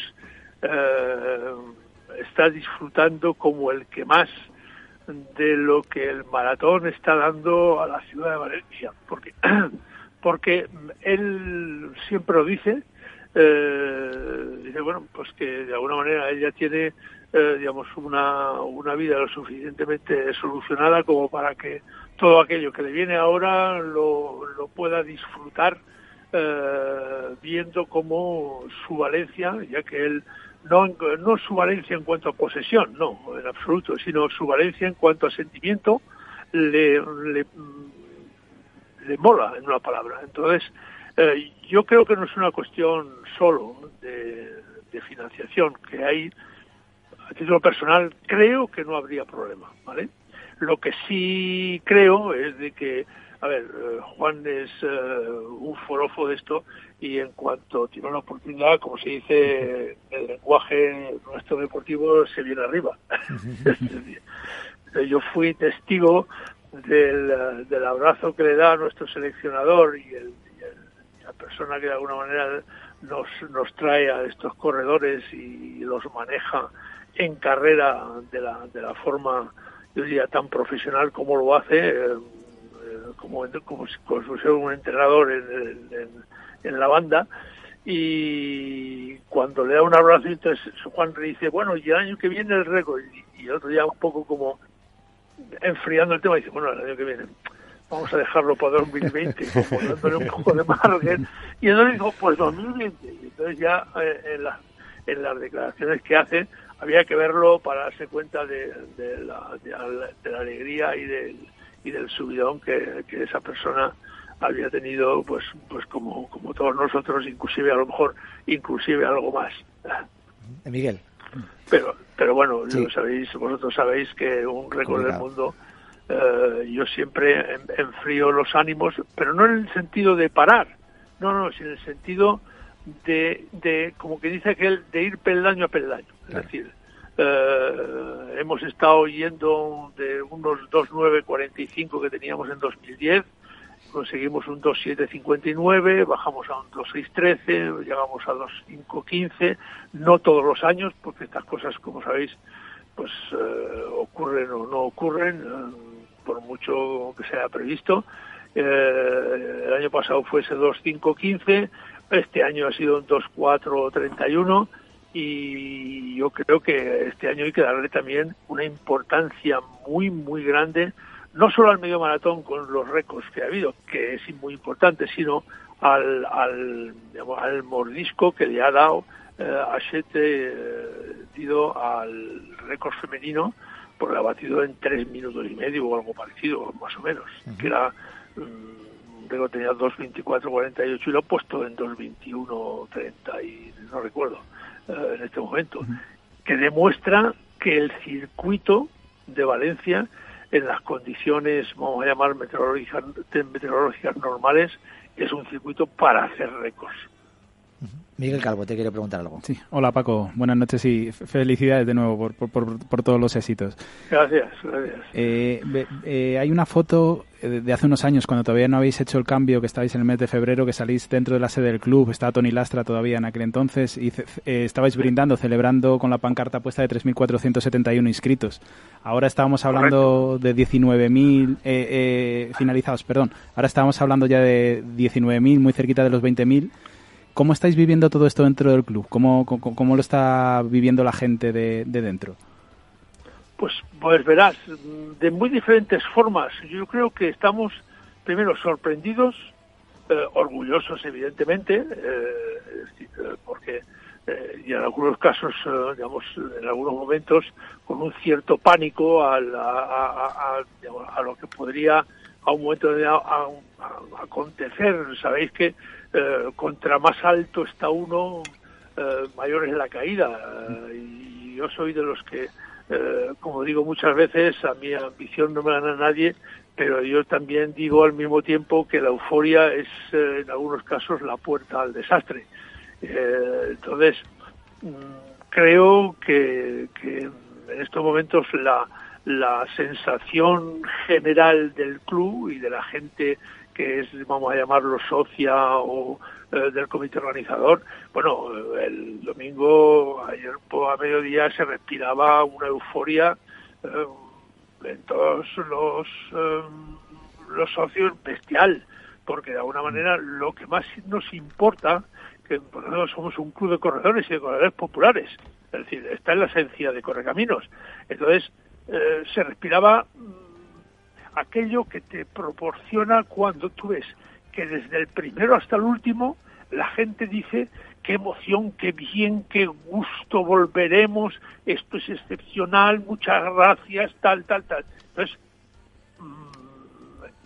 está disfrutando como el que más de lo que el maratón está dando a la ciudad de Valencia, porque él siempre lo dice, bueno, pues que de alguna manera ella tiene una vida lo suficientemente solucionada como para que todo aquello que le viene ahora lo pueda disfrutar, viendo cómo su Valencia, ya que él no su Valencia en cuanto a posesión, no, en absoluto, sino su Valencia en cuanto a sentimiento, le mola, en una palabra. Entonces, yo creo que no es una cuestión solo de financiación, que hay, a título personal, creo que no habría problema, ¿vale? Lo que sí creo es de que, Juan es un forofo de esto, y en cuanto tiene una oportunidad, como se dice en el lenguaje nuestro deportivo, se viene arriba. Yo fui testigo del abrazo que le da a nuestro seleccionador y la persona que de alguna manera nos trae a estos corredores y los maneja en carrera de la forma, yo diría, tan profesional como lo hace, como si fuera un entrenador en la banda. Y cuando le da un abrazo, entonces Juan le dice, bueno, y el año que viene el récord, y el otro ya un poco como enfriando el tema, dice, bueno, el año que viene vamos a dejarlo para 2020, como dándole un poco de margen. Y entonces dijo, pues 2020. Y entonces ya en las declaraciones que hace, había que verlo para darse cuenta de la alegría y del subidón que esa persona había tenido, pues como todos nosotros, inclusive a lo mejor algo más. Miguel. Pero bueno, sí. vosotros sabéis que un récord del mundo, yo siempre enfrío los ánimos, pero no en el sentido de parar, no, sino en el sentido de como que dice aquel, de ir peldaño a peldaño. Claro. Es decir, hemos estado yendo de unos 2.945 que teníamos en 2010, conseguimos un 2.759, bajamos a un 2.613, llegamos a 2.515, no todos los años, porque estas cosas, como sabéis, pues ocurren o no ocurren, por mucho que sea previsto. El año pasado fue ese 2.515, este año ha sido un 2.431, y yo creo que este año hay que darle también una importancia muy, muy grande, no solo al medio maratón con los récords que ha habido, que es muy importante, sino al mordisco que le ha dado Hachette al récord femenino, porque lo ha batido en 3 minutos y medio o algo parecido, más o menos, que era, récord tenía 2.24.48 y lo ha puesto en 2.21.30 y no recuerdo en este momento, que demuestra que el circuito de Valencia, en las condiciones, vamos a llamar meteorológicas normales, es un circuito para hacer récords. Miguel Calvo, te quiero preguntar algo. Sí. Hola Paco, buenas noches y felicidades de nuevo por todos los éxitos. Gracias. Hay una foto de hace unos años, cuando todavía no habéis hecho el cambio, que estabais en el mes de febrero, que salís dentro de la sede del club, estaba Toni Lastra todavía en aquel entonces, y estabais brindando, celebrando con la pancarta puesta de 3.471 inscritos. Ahora estábamos hablando de 19.000 finalizados, perdón. Ahora estábamos hablando ya de 19.000, muy cerquita de los 20.000. ¿Cómo estáis viviendo todo esto dentro del club? ¿Cómo lo está viviendo la gente de dentro? Pues verás, de muy diferentes formas. Yo creo que estamos, primero, sorprendidos, orgullosos, evidentemente, porque y en algunos casos, digamos, en algunos momentos, con un cierto pánico a lo que podría a un momento determinado acontecer. Sabéis que contra más alto está uno, mayor es la caída. Y yo soy de los que, como digo muchas veces, a mi ambición no me gana nadie, pero yo también digo al mismo tiempo que la euforia es, en algunos casos, la puerta al desastre. Entonces, creo que en estos momentos la sensación general del club y de la gente que es, vamos a llamarlo, socia o del comité organizador, bueno, el domingo, ayer a mediodía, se respiraba una euforia en todos los socios bestial, porque de alguna manera lo que más nos importa, que por ejemplo somos un club de corredores y de corredores populares, es decir, está en la esencia de Correcaminos. Entonces, se respiraba aquello que te proporciona cuando tú ves que desde el primero hasta el último la gente dice qué emoción, qué bien, qué gusto, volveremos, esto es excepcional, muchas gracias, tal. Entonces,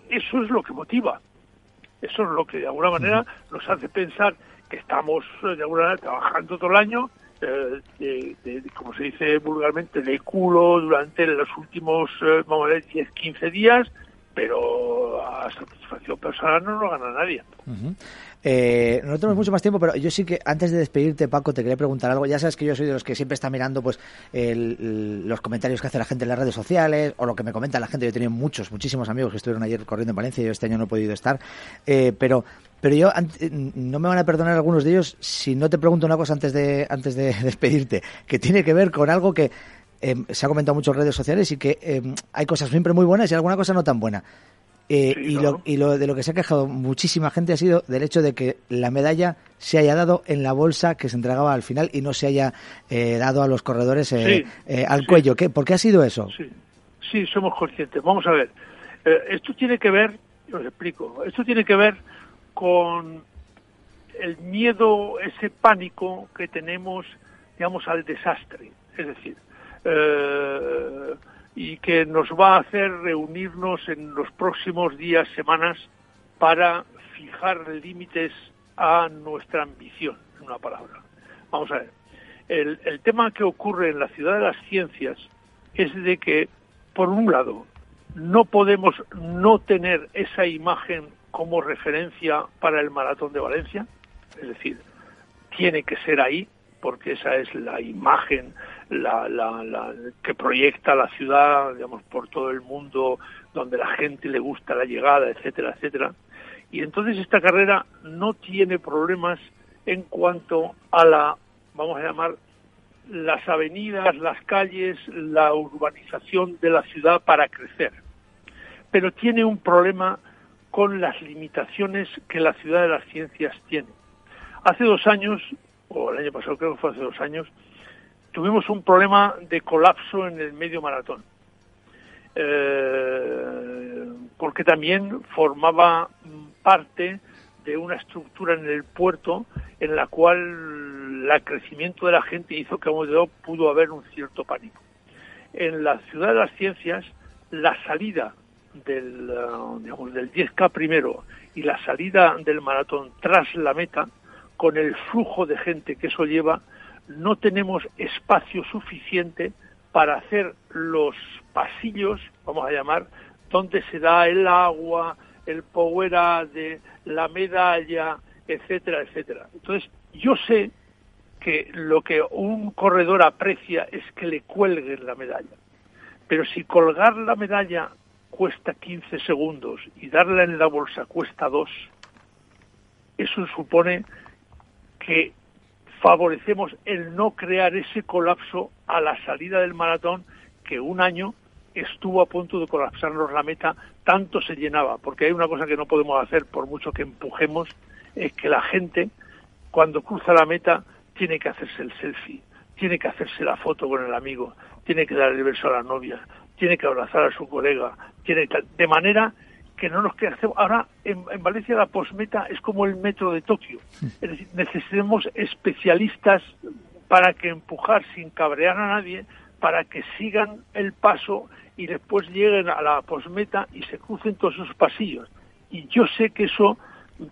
eso es lo que motiva, eso es lo que de alguna manera nos hace pensar que estamos de alguna manera trabajando todo el año, como se dice vulgarmente, de culo durante los últimos, vamos a ver, 10-15 días, pero a satisfacción personal no lo gana nadie. Uh-huh. No tenemos mucho más tiempo, pero yo sí que antes de despedirte, Paco, te quería preguntar algo. Ya sabes que yo soy de los que siempre está mirando pues los comentarios que hace la gente en las redes sociales o lo que me comenta la gente. Yo he tenido muchísimos amigos que estuvieron ayer corriendo en Valencia y yo este año no he podido estar, pero yo no me van a perdonar algunos de ellos si no te pregunto una cosa antes de despedirte, que tiene que ver con algo que se ha comentado mucho en redes sociales y que hay cosas siempre muy buenas y alguna cosa no tan buena. Sí, claro. Lo de lo que se ha quejado muchísima gente ha sido del hecho de que la medalla se haya dado en la bolsa que se entregaba al final y no se haya dado a los corredores al cuello. ¿Por qué ha sido eso? Sí, somos conscientes. Vamos a ver. Esto tiene que ver, os explico, esto tiene que ver con el miedo, ese pánico que tenemos, digamos, al desastre. Es decir, y que nos va a hacer reunirnos en los próximos días, semanas, para fijar límites a nuestra ambición, en una palabra. Vamos a ver, el tema que ocurre en la Ciudad de las Ciencias es de que, por un lado, no podemos no tener esa imagen como referencia para el Maratón de Valencia, es decir, tiene que ser ahí, porque esa es la imagen que proyecta la ciudad, digamos, por todo el mundo, donde la gente le gusta la llegada, etcétera, etcétera. Y entonces esta carrera no tiene problemas en cuanto a vamos a llamar, las avenidas, las calles, la urbanización de la ciudad para crecer. Pero tiene un problema con las limitaciones que la Ciudad de las Ciencias tiene. Hace 2 años, o el año pasado, creo que fue hace 2 años, tuvimos un problema de colapso en el medio maratón, porque también formaba parte de una estructura en el puerto en la cual el crecimiento de la gente hizo que pudo haber un cierto pánico. En la Ciudad de las Ciencias, la salida del 10K primero y la salida del maratón tras la meta, con el flujo de gente que eso lleva, no tenemos espacio suficiente para hacer los pasillos, vamos a llamar, donde se da el agua, el powerade, la medalla, etcétera, etcétera. Entonces, yo sé que lo que un corredor aprecia es que le cuelguen la medalla. Pero si colgar la medalla cuesta 15 segundos y darla en la bolsa cuesta 2, eso supone que favorecemos el no crear ese colapso a la salida del maratón, que un año estuvo a punto de colapsarnos la meta, tanto se llenaba, porque hay una cosa que no podemos hacer por mucho que empujemos, es que la gente cuando cruza la meta tiene que hacerse el selfie, tiene que hacerse la foto con el amigo, tiene que dar el beso a la novia, tiene que abrazar a su colega, de manera que no nos queda. Ahora en Valencia la posmeta es como el metro de Tokio, es decir, necesitamos especialistas para que empujar sin cabrear a nadie, para que sigan el paso y después lleguen a la posmeta y se crucen todos esos pasillos. Y yo sé que eso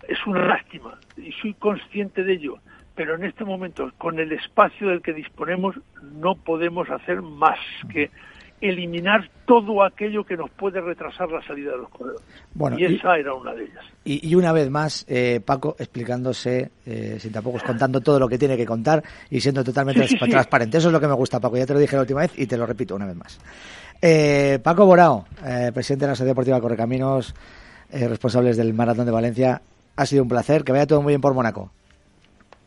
es una lástima y soy consciente de ello, pero en este momento, con el espacio del que disponemos, no podemos hacer más que eliminar todo aquello que nos puede retrasar la salida de los corredores. Bueno, y esa era una de ellas. Y una vez más, Paco, explicándose, sin tapujos, contando todo lo que tiene que contar y siendo totalmente transparente. Eso es lo que me gusta, Paco. Ya te lo dije la última vez y te lo repito una vez más. Paco Borao, presidente de la Sociedad Deportiva Correcaminos, responsables del Maratón de Valencia. Ha sido un placer. Que vaya todo muy bien por Mónaco.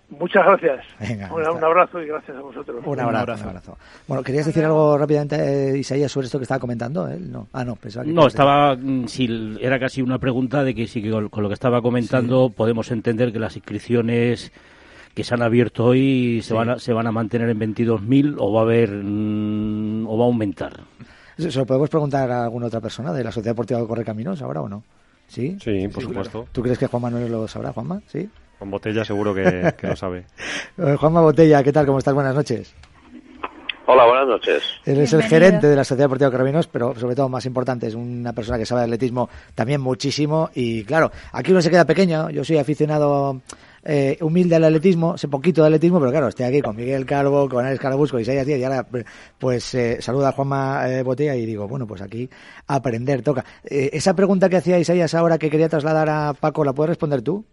Muchas gracias. Venga, un abrazo y gracias a vosotros. Un abrazo. Bueno, ¿querías decir algo rápidamente, Isaías, sobre esto que estaba comentando él? No. Pensaba que... No, era casi una pregunta de que sí, que con lo que estaba comentando podemos entender que las inscripciones que se han abierto hoy se van a mantener en 22.000 o va a haber o va a aumentar. ¿Se lo podemos preguntar a alguna otra persona de la Sociedad Deportiva de Correcaminos ahora o no? Sí, por supuesto. Claro. ¿Tú crees que Juan Manuel lo sabrá, Juanma? ¿Sí? Juan Botella seguro que lo sabe. Juanma Botella, ¿qué tal? ¿Cómo estás? Buenas noches. Hola, buenas noches. Él es el gerente de la Sociedad Deportiva Correcaminos, pero sobre todo, más importante, es una persona que sabe de atletismo también muchísimo. Y claro, aquí uno se queda pequeño. Yo soy aficionado humilde al atletismo, sé poquito de atletismo, pero claro, estoy aquí con Miguel Calvo, con Alex Carabusco, Isaías Díaz, y ahora pues saluda a Juanma Botella y digo, bueno, pues aquí aprender toca. Esa pregunta que hacía Isaías ahora que quería trasladar a Paco, ¿la puedes responder tú?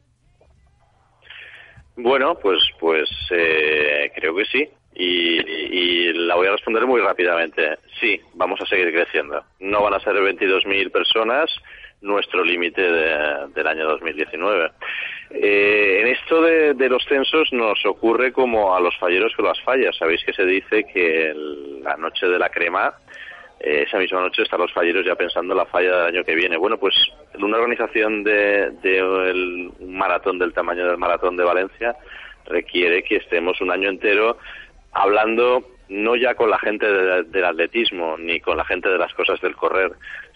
Bueno, pues creo que sí. Y la voy a responder muy rápidamente. Sí, vamos a seguir creciendo. No van a ser 22.000 personas nuestro límite del año 2019. En esto de los censos nos ocurre como a los falleros con las fallas. Sabéis que se dice que la noche de la crema, esa misma noche están los falleros ya pensando en la falla del año que viene. Bueno, pues una organización de un maratón del tamaño del Maratón de Valencia requiere que estemos un año entero hablando no ya con la gente del atletismo ni con la gente de las cosas del correr,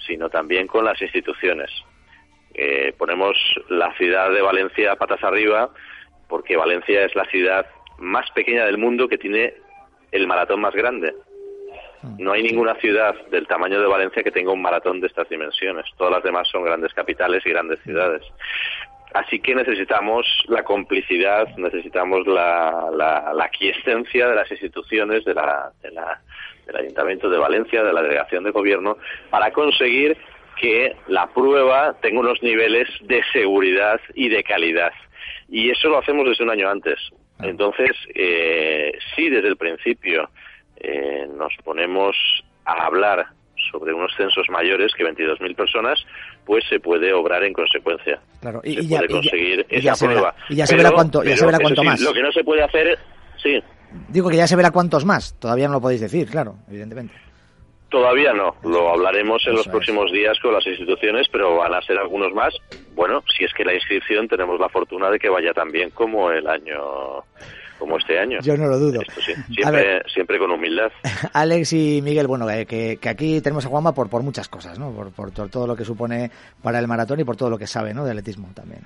sino también con las instituciones. Ponemos la ciudad de Valencia patas arriba porque Valencia es la ciudad más pequeña del mundo que tiene el maratón más grande. No hay ninguna ciudad del tamaño de Valencia que tenga un maratón de estas dimensiones. Todas las demás son grandes capitales y grandes ciudades. Así que necesitamos la complicidad, necesitamos la aquiescencia de las instituciones, del Ayuntamiento de Valencia, de la Delegación de Gobierno, para conseguir que la prueba tenga unos niveles de seguridad y de calidad. Y eso lo hacemos desde un año antes. Entonces, sí, desde el principio nos ponemos a hablar sobre unos censos mayores que 22.000 personas, pues se puede obrar en consecuencia. Claro, se puede conseguir esa prueba. Y ya se verá cuánto más. Lo que no se puede hacer, sí. Digo que ya se verá cuántos más. Todavía no lo podéis decir, claro, evidentemente. Todavía no. Lo hablaremos en los próximos días con las instituciones, pero van a ser algunos más. Bueno, si es que la inscripción tenemos la fortuna de que vaya tan bien como este año. Yo no lo dudo. Esto sí, siempre con humildad. Alex y Miguel, bueno, que aquí tenemos a Juanma por muchas cosas, ¿no? Por todo lo que supone para el maratón y por todo lo que sabe, ¿no? De atletismo también.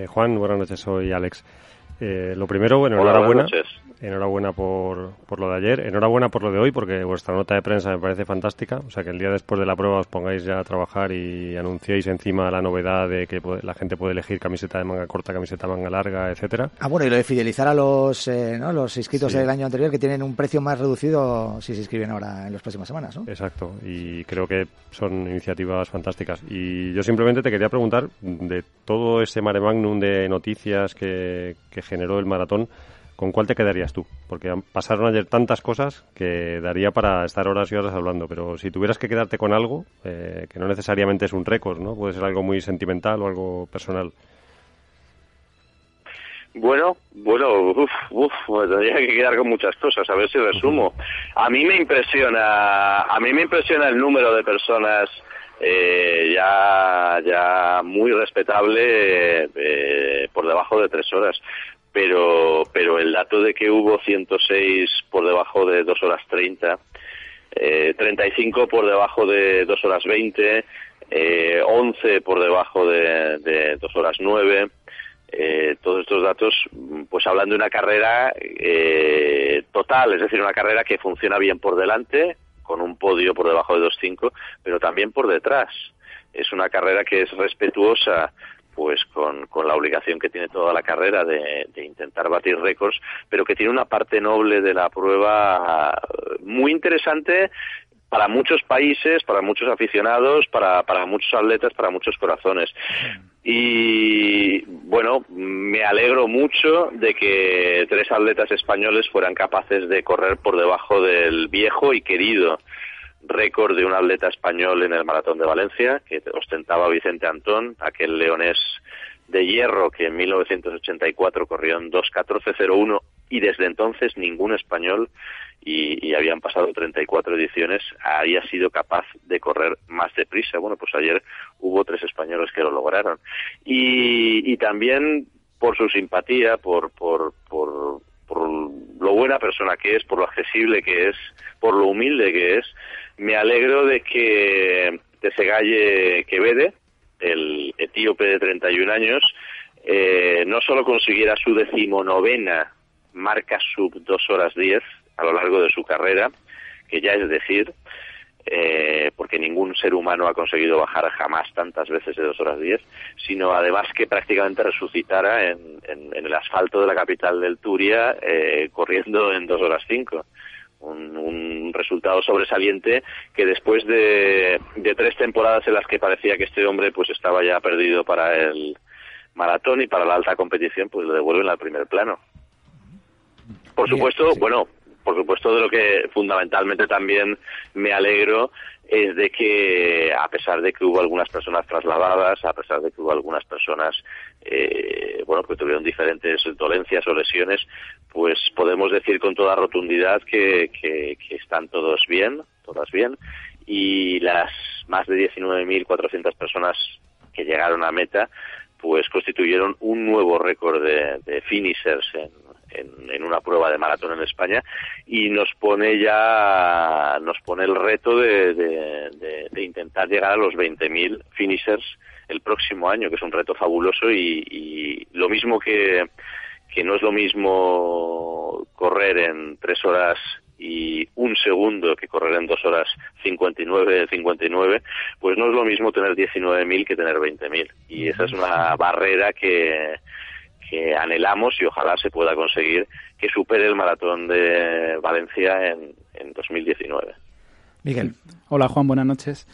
Juan, buenas noches, soy Alex. Lo primero, bueno, enhorabuena por lo de ayer, enhorabuena por lo de hoy, porque vuestra nota de prensa me parece fantástica, o sea que el día después de la prueba os pongáis ya a trabajar y anunciéis encima la novedad de que la gente puede elegir camiseta de manga corta, camiseta de manga larga, etcétera. Bueno, y lo de fidelizar a los inscritos del año anterior, que tienen un precio más reducido si se inscriben ahora en las próximas semanas, ¿no? Exacto, y creo que son iniciativas fantásticas. Y yo simplemente te quería preguntar, de todo ese mare magnum de noticias que generó el maratón, ¿con cuál te quedarías tú? Porque pasaron ayer tantas cosas que daría para estar horas y horas hablando, pero si tuvieras que quedarte con algo, que no necesariamente es un récord, ¿no? Puede ser algo muy sentimental o algo personal. Bueno, me tendría que quedar con muchas cosas, a ver si resumo. A mí me impresiona el número de personas ya muy respetable por debajo de 3 horas. Pero el dato de que hubo 106 por debajo de 2 horas 30, 35 por debajo de 2 horas 20, 11 por debajo de 2 horas 9, todos estos datos pues hablan de una carrera total, es decir, una carrera que funciona bien por delante, con un podio por debajo de 2.5, pero también por detrás. Es una carrera que es respetuosa pues con la obligación que tiene toda la carrera de intentar batir récords, pero que tiene una parte noble de la prueba muy interesante para muchos países, para muchos aficionados, para muchos atletas, para muchos corazones. Y bueno, me alegro mucho de que 3 atletas españoles fueran capaces de correr por debajo del viejo y querido récord de un atleta español en el Maratón de Valencia, que ostentaba Vicente Antón, aquel leonés de hierro que en 1984 corrió en 2:14:01 y desde entonces ningún español, y habían pasado 34 ediciones, había sido capaz de correr más deprisa. Bueno, pues ayer hubo 3 españoles que lo lograron. Y también por su simpatía, por lo buena persona que es, por lo accesible que es, por lo humilde que es, me alegro de que Tesegaye Kebede, el etíope de 31 años, no solo consiguiera su 19ª marca sub 2 horas 10 a lo largo de su carrera, que ya es decir, porque ningún ser humano ha conseguido bajar jamás tantas veces de 2 horas 10, sino además que prácticamente resucitara en el asfalto de la capital del Turia, corriendo en 2 horas 5. Un resultado sobresaliente que después de 3 temporadas en las que parecía que este hombre pues estaba ya perdido para el maratón y para la alta competición, pues lo devuelven al primer plano. Por supuesto, sí. Bueno, por supuesto, de lo que fundamentalmente también me alegro es de que, a pesar de que hubo algunas personas trasladadas, a pesar de que hubo algunas personas que tuvieron diferentes dolencias o lesiones, pues podemos decir con toda rotundidad que están todas bien, y las más de 19.400 personas que llegaron a meta pues constituyeron un nuevo récord de finishers en una prueba de maratón en España, y nos pone el reto de intentar llegar a los 20.000 finishers el próximo año, que es un reto fabuloso, y lo mismo que no es lo mismo correr en 3 horas y 1 segundo que correr en 2 horas 59, pues no es lo mismo tener 19.000 que tener 20.000, y esa es una barrera que anhelamos y ojalá se pueda conseguir que supere el maratón de Valencia en 2019. Miguel. Hola, Juan, buenas noches.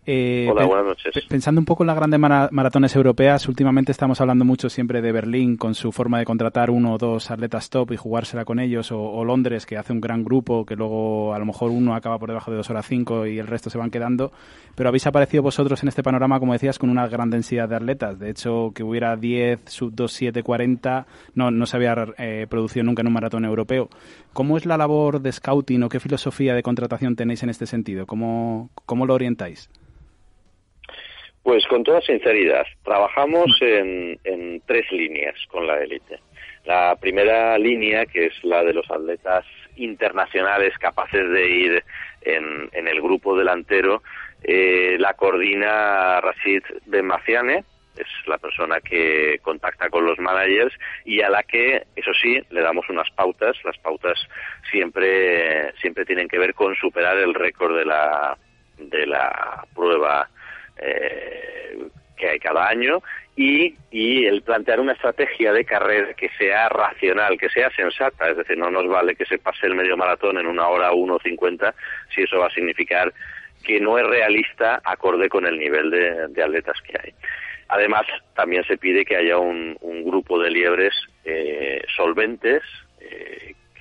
Hola, buenas noches. Pensando un poco en las grandes maratones europeas, últimamente estamos hablando mucho siempre de Berlín, con su forma de contratar 1 o 2 atletas top y jugársela con ellos, o Londres, que hace un gran grupo, que luego a lo mejor uno acaba por debajo de 2 horas 5 y el resto se van quedando. Pero habéis aparecido vosotros en este panorama, como decías, con una gran densidad de atletas. De hecho, que hubiera 10, sub 2, 7, 40, no se había producido nunca en un maratón europeo. ¿Cómo es la labor de scouting o qué filosofía de contratación tenéis en este sentido? ¿Cómo lo orientáis? Pues con toda sinceridad, trabajamos en 3 líneas con la élite. La primera línea, que es la de los atletas internacionales capaces de ir en el grupo delantero, la coordina Rashid Benmaciane, es la persona que contacta con los managers y a la que, eso sí, le damos unas pautas. Las pautas siempre tienen que ver con superar el récord de la prueba que hay cada año, y el plantear una estrategia de carrera que sea racional, que sea sensata. Es decir, no nos vale que se pase el medio maratón en 1 hora 1:50 si eso va a significar que no es realista acorde con el nivel de atletas que hay. Además, también se pide que haya un grupo de liebres solventes,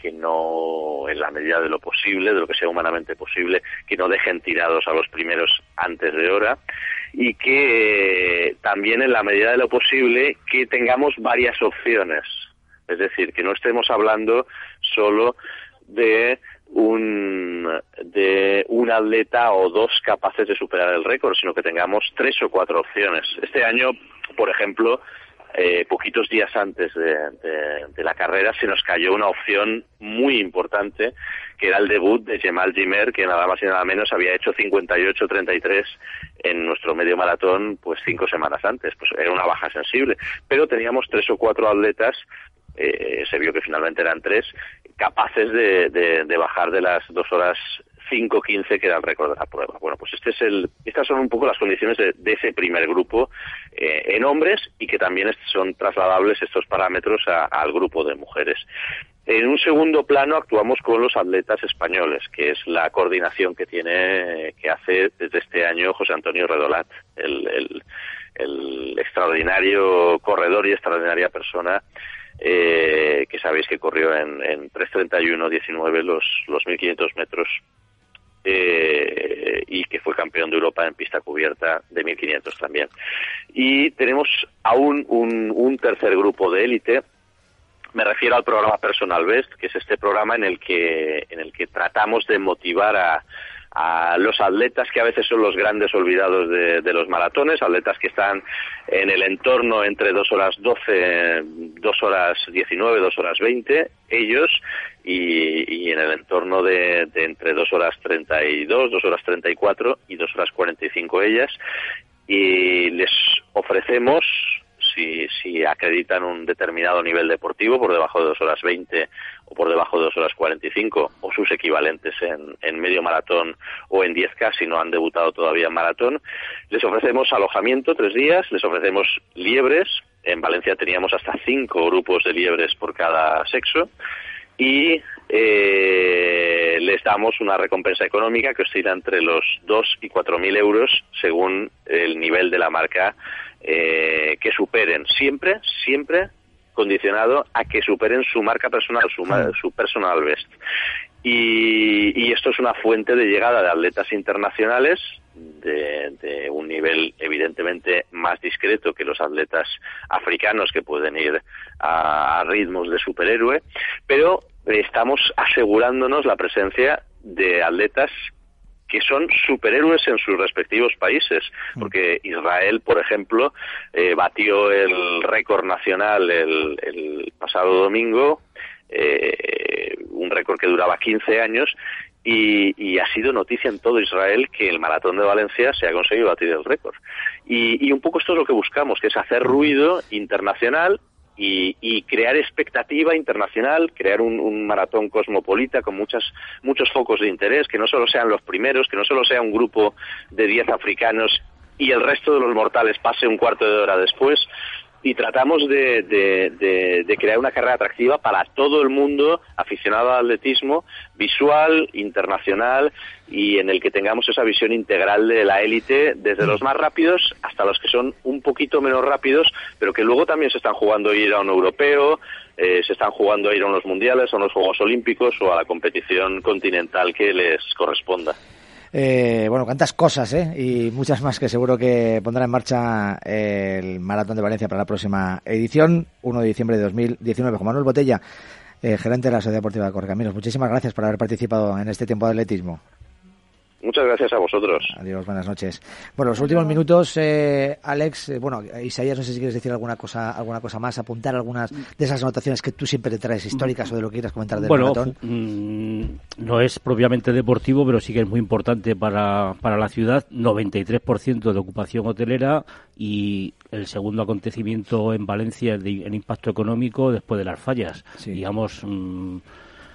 que no, en la medida de lo posible, de lo que sea humanamente posible, que no dejen tirados a los primeros antes de hora, y que también, en la medida de lo posible, que tengamos varias opciones. Es decir, que no estemos hablando solo de un atleta o 2 capaces de superar el récord, sino que tengamos 3 o 4 opciones. Este año, por ejemplo, poquitos días antes de la carrera se nos cayó una opción muy importante, que era el debut de Jemal Gimer, que nada más y nada menos había hecho 58:33 en nuestro medio maratón pues 5 semanas antes. Pues era una baja sensible, pero teníamos 3 o 4 atletas, se vio que finalmente eran 3, capaces de bajar de las 2 horas 5:15, que era el récord de la prueba. Bueno, pues estas son un poco las condiciones de ese primer grupo en hombres, y que también son trasladables estos parámetros al grupo de mujeres. En un segundo plano actuamos con los atletas españoles, que es la coordinación que hace desde este año José Antonio Redolat, el extraordinario corredor y extraordinaria persona, que sabéis que corrió en 3:31:19 los 1.500 metros, y que fue campeón de Europa en pista cubierta de 1.500 también. Y tenemos aún un tercer grupo de élite. Me refiero al programa Personal Best, que es este programa en el que tratamos de motivar a los atletas que a veces son los grandes olvidados de los maratones, atletas que están en el entorno entre 2 horas 12, 2 horas 19, 2 horas 20, ellos, y en el entorno de entre 2 horas 32, 2 horas 34 y 2 horas 45 ellas, y les ofrecemos, si acreditan un determinado nivel deportivo por debajo de 2 horas 20 o por debajo de 2 horas 45 o sus equivalentes en medio maratón o en 10K si no han debutado todavía en maratón. Les ofrecemos alojamiento 3 días, les ofrecemos liebres. En Valencia teníamos hasta 5 grupos de liebres por cada sexo y les damos una recompensa económica que oscila entre los 2 y 4.000 euros según el nivel de la marca que superen, siempre condicionado a que superen su marca personal, su personal best. Y esto es una fuente de llegada de atletas internacionales de un nivel evidentemente más discreto que los atletas africanos que pueden ir a ritmos de superhéroe, pero estamos asegurándonos la presencia de atletas que son superhéroes en sus respectivos países, porque Israel, por ejemplo, batió el récord nacional el pasado domingo, un récord que duraba 15 años, y ha sido noticia en todo Israel que el Maratón de Valencia se ha conseguido batir el récord. Y un poco esto es lo que buscamos, que es hacer ruido internacional y crear expectativa internacional, crear un maratón cosmopolita con muchos focos de interés, que no solo sean los primeros, que no solo sea un grupo de 10 africanos y el resto de los mortales pase un cuarto de hora después. Y tratamos de crear una carrera atractiva para todo el mundo aficionado al atletismo, visual, internacional, y en el que tengamos esa visión integral de la élite, desde los más rápidos hasta los que son un poquito menos rápidos, pero que luego también se están jugando a ir a un europeo, se están jugando a ir a unos mundiales, a unos Juegos Olímpicos o a la competición continental que les corresponda. Bueno, cuántas cosas, y muchas más que seguro que pondrá en marcha el Maratón de Valencia para la próxima edición, 1 de diciembre de 2019. Juan Manuel Botella, gerente de la Sociedad Deportiva de Correcaminos, muchísimas gracias por haber participado en este tiempo de atletismo. Muchas gracias a vosotros. Adiós, buenas noches. Bueno, los últimos minutos, Alex, bueno, Isaías, no sé si quieres decir alguna cosa más, apuntar algunas de esas anotaciones que tú siempre te traes históricas o de lo que quieras comentar del maratón. No es propiamente deportivo, pero sí que es muy importante para la ciudad. 93% de ocupación hotelera y el segundo acontecimiento en Valencia en impacto económico después de las fallas. Sí. Digamos,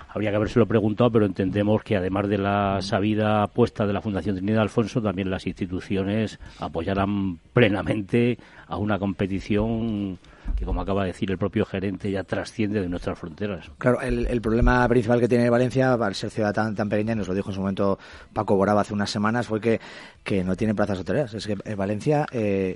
habría que habérselo preguntado, pero entendemos que además de la sabida apuesta de la Fundación Trinidad Alfonso, también las instituciones apoyarán plenamente a una competición que, como acaba de decir el propio gerente, ya trasciende de nuestras fronteras. Claro, el problema principal que tiene Valencia, al ser ciudad tan pequeña, y nos lo dijo en su momento Paco Boraba hace unas semanas, fue que no tiene plazas hoteleras. Es que Valencia,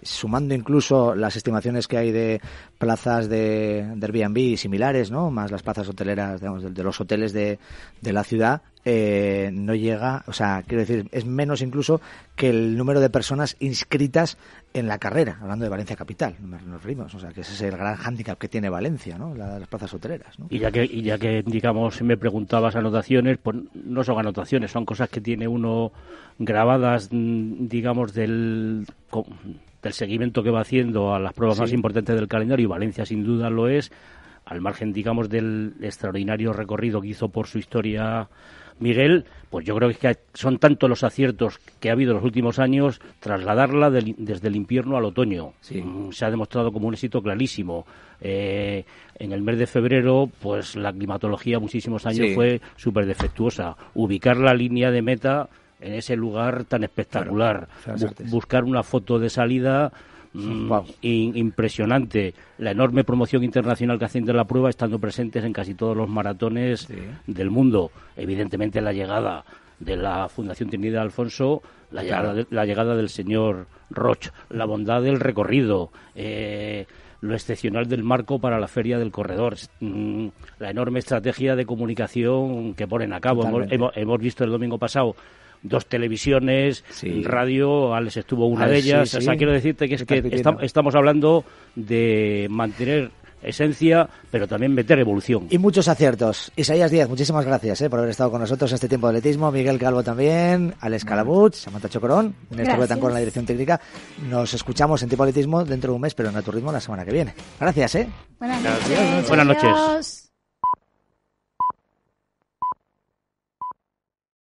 sumando incluso las estimaciones que hay de plazas de Airbnb similares, ¿no?, más las plazas hoteleras, digamos, de los hoteles de la ciudad, no llega, o sea, quiero decir, es menos incluso que el número de personas inscritas en la carrera, hablando de Valencia capital, nos referimos, o sea, que ese es el gran hándicap que tiene Valencia, ¿no?, las plazas hoteleras, ¿no? Y ya que digamos, me preguntabas anotaciones, pues no son anotaciones, son cosas que tiene uno grabadas, digamos, del seguimiento que va haciendo a las pruebas más importantes del calendario, y Valencia sin duda lo es, al margen, digamos, del extraordinario recorrido que hizo por su historia Miguel. Pues yo creo que son tantos los aciertos que ha habido en los últimos años, trasladarla desde el invierno al otoño. Sí. Se ha demostrado como un éxito clarísimo. En el mes de febrero, pues la climatología muchísimos años fue súper defectuosa. Ubicar la línea de meta en ese lugar tan espectacular, buscar una foto de salida impresionante, la enorme promoción internacional que hacen de la prueba, estando presentes en casi todos los maratones del mundo. Evidentemente la llegada de la Fundación Trinidad Alfonso, la llegada del señor Roch, la bondad del recorrido, lo excepcional del marco para la Feria del Corredor, la enorme estrategia de comunicación que ponen a cabo. Hemos visto el domingo pasado 2 televisiones, radio, Alex estuvo una de ellas. O sea, quiero decirte que estamos hablando de mantener esencia, pero también meter evolución. Y muchos aciertos. Isaías Díaz, muchísimas gracias por haber estado con nosotros en este tiempo de atletismo. Miguel Calvo también, Alex Calabuch, Samantha Chocorón, Néstor Betancor en la dirección técnica. Nos escuchamos en Tiempo de Atletismo dentro de un mes, pero en A Tu Ritmo la semana que viene. Gracias, Buenas noches. Buenas noches.